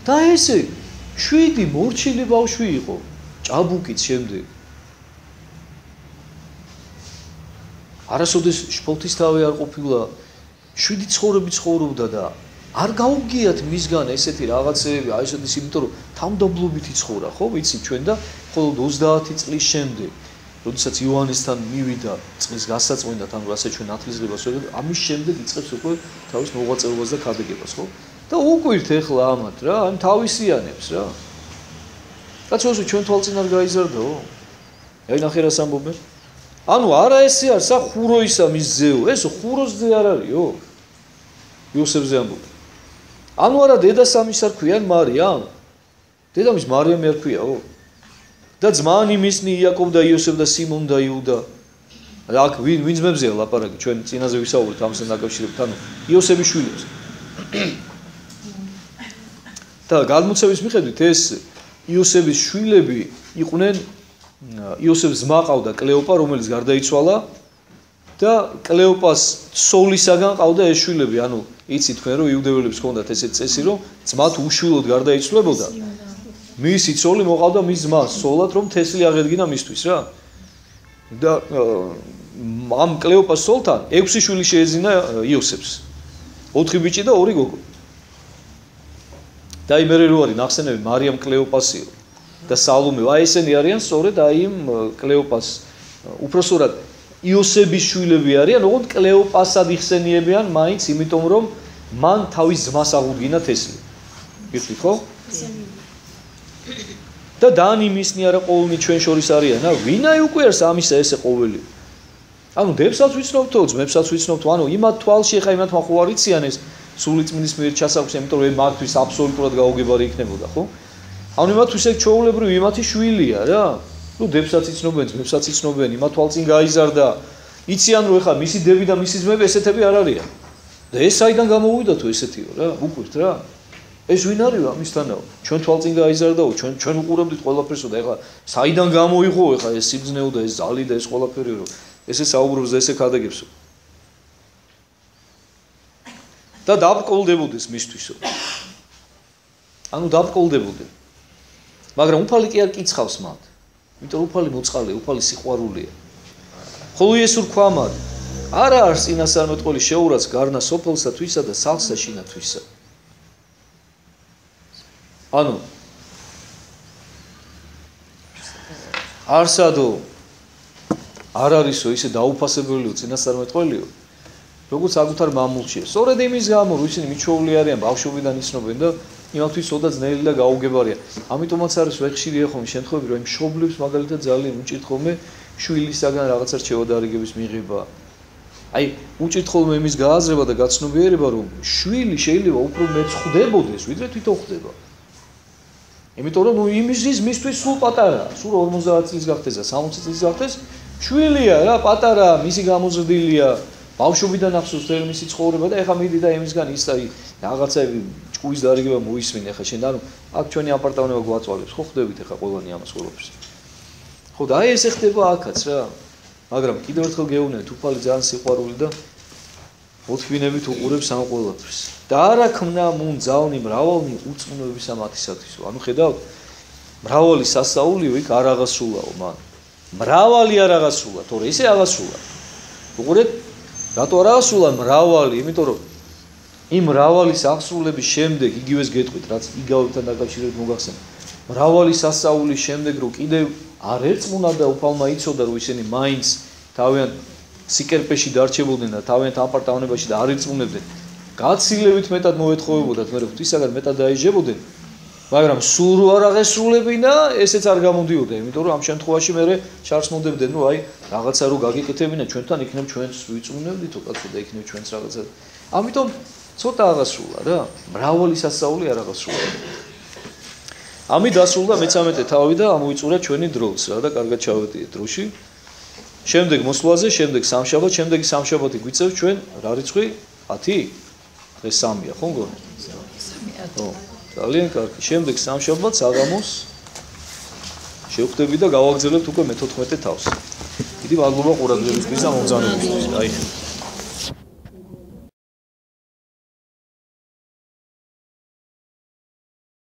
და ესე 7 მორჩილი ბავშვი იყო, ჭაბუკით შემდეგ. არასოდეს შფოთისთავი არ ყოფილა, 7 ცხოვრები ცხოვრობდა და არ გაუგიათ მისგან ესეთი რაღაცეები, აი ესეთის, იმიტომ რომ თავმდაბლობით იცხოვრა, ხო, ვიცი ჩვენ და მხოლოდ 30 წლის შემდეგ, როდესაც იოანესთან მივიდა წყლის გასაწყვეტად, ანუ ასე ჩვენ ათლისღებას ვეღარ, ამის შემდეგ იწყებს უკვე თავის მოღვაწეობას და ქადაგებას, ხო? და უკვირთ ეხლა ამათ რა, ან თავისიანებს რა. კაცოზე ჩვენ თვალწინ არ გაიზარდაო? აი ნახე რას ამბობენ. ანუ არა ესე არის, ხუროისა მის ძეო, ეს ხუროს ძე არ არისო. იოსებზე ამბობენ. ანუ არა დედა სამის არ ქვიან მარიამ? დედამის მარიამი არ ქვიაო? და ძმანი მისნი იაკობ და იოსებ და სიმონ და იუდა. აქ ვინ ძმებზეა ლაპარაკი, ჩვენ წინაზე ვისაუბრეთ ამასთან დაკავშირებით, ანუ იოსების შვილებს. და გადმოცემის მიხედვით ეს იოსების შვილები იყვნენ იოსებს ძმა ყავდა კლეოპა, რომელიც გარდაიცვალა და კლეოპას ცოლისაგან ყავდა ეს შვილები, ანუ იცით თქვენ რომ იუდეველებს ჰქონდათ ესეთი წესი, რომ ძმა თუ უშვილოდ გარდაიცვლებოდა, მისი ცოლი მოყავდა მის ძმას, სოლად რომ თესლი აღედგინა მისთვის რა. და ამ კლეოპას ცოლთან 6 შვილი შეეძინა იოსებს. 4 ბიჭი და 2 გოგო. და იმერე რო არის ნახსენები მარიამ კლეოპასიო და სალომე, აი ესენი არიან სწორედ აი იმ კლეოპას, უпроსორად იოსების შვილები არიან, ოღონდ კლეოპასად იხსენიებიან მაინც, იმიტომ რომ მან თავის ძმას აღუდგინა თესლი. გიხდით ხო? და დანი მისნი არა ყოველნი ჩვენ შორის არიან, ვინაი უკვე არის ამისა ესე ყოველი. ანუ დებსაც ვიცნობთო, ძმებსაც ვიცნობთო, ანუ იმათ თვალში ხა იმათ ხო არ იციან ეს სული წმინდის მიერ ჩასაქვსე, იმიტომ რომ მათთვის აბსოლუტურად გაუგებარი იქნებოდა, ხო? ანუ იმათთვის ეგ ჩვეულებრივი იმათი შვილია რა. ნუ დებსაც იცნობენ, ძმებსაც იცნობენ, იმათ თვალწინ გაიზარდა. იციან რომ ხა მისი დები და მისი ძმები ესეთები არ არიან. და ეს საიდან გამოვიდა თუ ესეთიო რა, უკვირთ რა. ეს ვინ არისო ამისთანაო? ჩვენ თვალწინ გაიზარდაო, ჩვენ უყურებდით ყველაფერსო და ეხლა საიდან გამოიღო ეხლა ეს სიბრძნეო და ეს ზალი და ეს ყველაფერი რომ ესე საუბრობს და ესე ქადაგებსო. და დაბრკოლდებოდეს მისთვისო. ანუ დაბრკოლდებოდნენ. მაგრამ უფალი კი არ კიცხავს მათ. იმიტომ რომ უფალი მოწყალია, უფალი სიყვარულია. ხოლო იესო რქვა მათ, არა არის წინასწარმეტყველი შეურაც გარნა სოფელსა თვისა და სახლსა შინათვისა. ანუ არსადო არ არისო ისე დაუფასებელიო წინასწარმეტყველიო, როგორც საკუთარ მამულშია. სწორედ იმის გამო, რომ ისინი მიჩვეული არიან, ბავშვობიდან იცნობენ და იმათთვის ცოტა ძნელი და გაუგებარია. ამიტომაც არის ვეხშირია ხოლმე შემთხვევები, რომ მშობლებს მაგალითად ძალიან უჭირთ ხოლმე შვილისაგან რაღაცა რჩევადარიგების მიღება. აი, უჭირთ ხოლმე იმის გააზრება და გაცნობიერება, რომ შვილი შეიძლება უფრო მეც ხვდებოდეს, ვიდრე თვითონ ხვდება. იმიტომ რომ იმის მისთვის სულ პატარაა, სულ 50 წლის გახდეს და 60 წლის გახდეს, შვილია რა, პატარა, მისი გამოზრდილია, ბავშვობიდან ახსოვს თელ მისი ცხოვრება და ეხლა მიდი და იმისგან ის აი რაღაცები ჭკუის დარიგება მოისმინე ეხლა შენ ანუ აქ ჩვენი აპარტამენტება გვაწვალებს, ხო ხვდებით ეხლა ყველანი ამას ყველაფერს. ხო და აი ესე ხდება აქაც რა. მაგრამ კიდევ ერთხელ გეუბნები, თუფალი ძალიან სიყვარული და მოთმინებით უყურებს ამ ყველაფერს. და არა ქმნა მუნძავნი მრავალნი უწყნოების ამათისათვისო. ანუ ხედავთ, მრავალი სასაული იქ არ აღასრულაო მან. მრავალი არ აღასრულა, თორე ისე აღასრულა. უყურეთ, რატო არ აღასრულა მრავალი? იმიტომ რომ იმ მრავალის აღსრულების შემდეგ იგივეს გეტყვით, რაც იგავებთან დაკავშირებით მოგახსენე. მრავალი სასაულის შემდეგ რო კიდევ არ ერწმუნა და უფალმა იცოდა რომ ისინი მაინც თავიანთ სიკერპეში დარჩებოდნენ და თავიანთ აპარტამენტებში და არ ერწმუნებდნენ. გაცილებით მეტად მოეთხოვებოდათ, მე ღვთისაგან მეტად დაიჯებოდნენ. მაგრამ სულ რო არ აღესრულებინა, ესეც არ გამოდიოდა, იმიტომ რომ ამ შემთხვევაში მე ჩარცმოდებდნენ, რომ აი რაღაცა რო გაგეკეთებინა ჩვენთან, იქნებ ჩვენს ვიწუნებდითო კაცო და იქნებ ჩვენს რაღაცა. ამიტომ ცოტა აღასრულა რა, მრავალი სასაული არ აღასრულა. ამით დასრულდა მე-13 თავი და ამოიწურა ჩვენი დროც რა და კარგად ჩავედიეთ დროში. შემდეგ მოსვლაზე, შემდეგ სამშაბათ, შემდეგი სამშაბათი გვიწევს ჩვენ რა რიცხვი? 10? დღეს 3-ია, ხო მგონი? 3-ია. ხო. ძალიან კარგი. შემდეგ სამშაბათს აღამოს შევხვდები და გავაგრძელებთ უკვე მე-14 თავს. დიდი მადლობა ყურადღებისთვის და მომზადებისთვის. აი